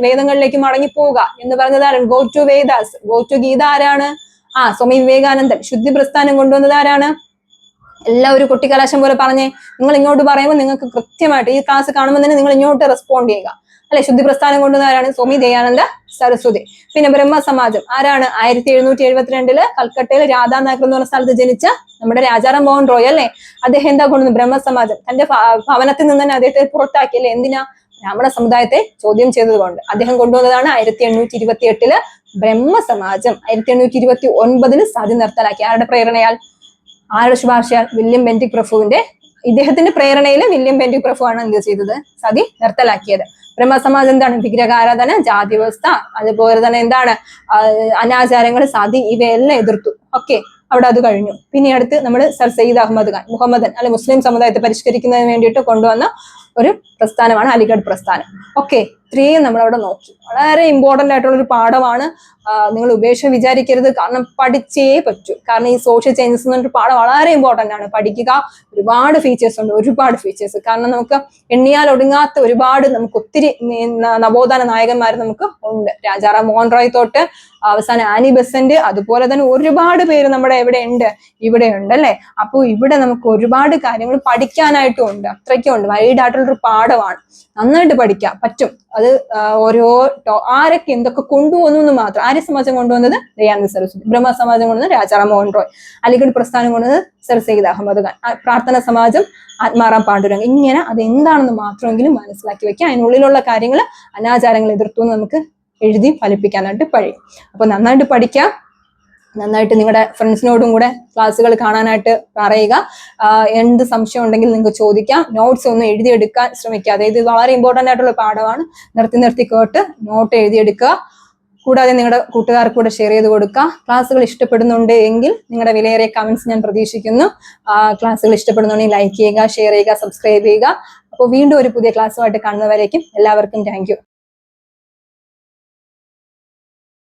വേദങ്ങളിലേക്ക് മടങ്ങിപ്പോവുക എന്ന് പറഞ്ഞതാണ് go to Vedas. Go to Gita ആരാണ്? സ്വാമി വിവേകാനന്ദൻ. ശുദ്ധി പ്രസ്ഥാനം കൊണ്ടുവന്നത് ആരാണ്? എല്ലാം ഒരു കൊട്ടിക്കലാശം പോലെ പറഞ്ഞേ. നിങ്ങൾ ഇങ്ങോട്ട് പറയുമ്പോൾ നിങ്ങൾക്ക് കൃത്യമായിട്ട് ഈ ക്ലാസ് കാണുമ്പോൾ തന്നെ നിങ്ങൾ ഇങ്ങോട്ട് റെസ്പോണ്ട് ചെയ്യുക അല്ലെ. ശുദ്ധി പ്രസ്ഥാനം കൊണ്ടുവന്നവരാണ് സ്വാമി ദയാനന്ദ സരസ്വതി. പിന്നെ ബ്രഹ്മസമാജം ആരാണ്? 1772 കൽക്കട്ടയിൽ രാധാനഗർ എന്ന് പറഞ്ഞ സ്ഥലത്ത് ജനിച്ച നമ്മുടെ രാജാറാം മോഹൻ റോയ് അല്ലെ. അദ്ദേഹം എന്താ കൊണ്ടുവന്നത്? ബ്രഹ്മസമാജം. തന്റെ ഭവനത്തിൽ നിന്ന് തന്നെ അദ്ദേഹത്തെ പുറത്താക്കി അല്ലെ. എന്തിനാ? ബ്രാഹ്മണ സമുദായത്തെ ചോദ്യം ചെയ്തതുകൊണ്ട് അദ്ദേഹം കൊണ്ടുവന്നതാണ് 1828 ബ്രഹ്മസമാജം. 1829 സതി നിർത്തലാക്കി. ആരുടെ പ്രേരണയാൽ? ആരുടെ ശുപാർശയാൽ? വില്യം ബെന്റിക് പ്രഭുവിന്റെ, ഇദ്ദേഹത്തിന്റെ പ്രേരണയിൽ വില്യം ബെന്റിക് പ്രഭു ആണ് എന്ത് ചെയ്തത്? സതി നിർത്തലാക്കിയത്. ബ്രഹ്മസമാജം എന്താണ്? വിഗ്രഹാരാധന, ജാതി വ്യവസ്ഥ, അതുപോലെ തന്നെ എന്താണ് അനാചാരങ്ങൾ, സതി, ഇവയെല്ലാം എതിർത്തു. ഓക്കെ, അവിടെ അത് കഴിഞ്ഞു. പിന്നെ അടുത്ത് നമ്മൾ സർ സയ്യിദ് അഹമ്മദ് ഖാൻ, മുഹമ്മദൻ അല്ലെ, മുസ്ലിം സമുദായത്തെ പരിഷ്കരിക്കുന്നതിന് വേണ്ടിയിട്ട് കൊണ്ടുവന്ന ഒരു പ്രസ്ഥാനമാണ് അലിഗഡ് പ്രസ്ഥാനം. ഓക്കെ, ഇത്രയും നമ്മളവിടെ നോക്കി. വളരെ ഇമ്പോർട്ടന്റ് ആയിട്ടുള്ള ഒരു പാഠമാണ്. നിങ്ങൾ ഉപേക്ഷ വിചാരിക്കരുത്, കാരണം പഠിച്ചേ പറ്റൂ. കാരണം ഈ സോഷ്യൽ ചേഞ്ചസ് എന്നൊരു പാഠം വളരെ ഇമ്പോർട്ടന്റ് ആണ്. പഠിക്കുക. ഒരുപാട് ഫീച്ചേഴ്സ് ഉണ്ട്, ഒരുപാട് ഫീച്ചേഴ്സ്. കാരണം നമുക്ക് എണ്ണിയാൽ ഒടുങ്ങാത്ത ഒരുപാട്, നമുക്ക് ഒത്തിരി നവോത്ഥാന നായകന്മാർ നമുക്ക് ഉണ്ട്. രാജാറാം മോഹൻ റോയ് തൊട്ട് അവസാനം ആനി ബെസന്റ്, അതുപോലെ തന്നെ ഒരുപാട് പേര് നമ്മുടെ എവിടെ ഉണ്ട്? ഇവിടെ ഉണ്ട് അല്ലെ. അപ്പോൾ ഇവിടെ നമുക്ക് ഒരുപാട് കാര്യങ്ങൾ പഠിക്കാനായിട്ടും ഉണ്ട്. അത്രയ്ക്കും ഉണ്ട്. വൈഡ് ആയിട്ടുള്ളൊരു പാഠമാണ്. നന്നായിട്ട് പഠിക്കാൻ പറ്റും. അത് ഓരോ ആരൊക്കെ എന്തൊക്കെ കൊണ്ടുവന്നു എന്ന് മാത്രം. ആര്യ സമാജം കൊണ്ടുവന്നത് ദയാനന്ദ സരസ്വതി, ബ്രഹ്മസമാജം കൊണ്ടുവന്നത് രാജാറാം മോഹൻ റോയ്, അലിഗഡ് പ്രസ്ഥാനം കൊണ്ടുവന്നത് സർ സയ്യിദ് അഹമ്മദ് ഖാൻ, പ്രാർത്ഥന സമാജം ആത്മാറാം പാണ്ഡുരംഗ്. ഇങ്ങനെ അത് എന്താണെന്ന് മാത്രമെങ്കിലും മനസ്സിലാക്കി വെക്കുക. അതിനുള്ളിലുള്ള കാര്യങ്ങൾ, അനാചാരങ്ങൾ എതിർത്തു നമുക്ക് എഴുതി ഫലിപ്പിക്കാനായിട്ട് കഴിയും. അപ്പൊ നന്നായിട്ട് പഠിക്കാം. നന്നായിട്ട് നിങ്ങളുടെ ഫ്രണ്ട്സിനോടും കൂടെ ക്ലാസ്സുകൾ കാണാനായിട്ട് പറയുക. എന്ത് സംശയം ഉണ്ടെങ്കിൽ നിങ്ങൾക്ക് ചോദിക്കാം. നോട്ട്സ് ഒന്നും എഴുതിയെടുക്കാൻ ശ്രമിക്കുക. അതായത് ഇത് വളരെ ഇമ്പോർട്ടന്റ് ആയിട്ടുള്ള പാഠമാണ്. നിർത്തി കേട്ട് നോട്ട് എഴുതിയെടുക്കുക. കൂടാതെ നിങ്ങളുടെ കൂട്ടുകാർക്ക് കൂടെ ഷെയർ ചെയ്ത് കൊടുക്കുക. ക്ലാസ്സുകൾ ഇഷ്ടപ്പെടുന്നുണ്ട് എങ്കിൽ നിങ്ങളുടെ വിലയേറിയ കമന്റ്സ് ഞാൻ പ്രതീക്ഷിക്കുന്നു. ക്ലാസ്സുകൾ ഇഷ്ടപ്പെടുന്നുണ്ടെങ്കിൽ ലൈക്ക് ചെയ്യുക, ഷെയർ ചെയ്യുക, സബ്സ്ക്രൈബ് ചെയ്യുക. അപ്പോൾ വീണ്ടും ഒരു പുതിയ ക്ലാസ്സുമായിട്ട് കാണുന്നവരേക്കും എല്ലാവർക്കും താങ്ക് യു.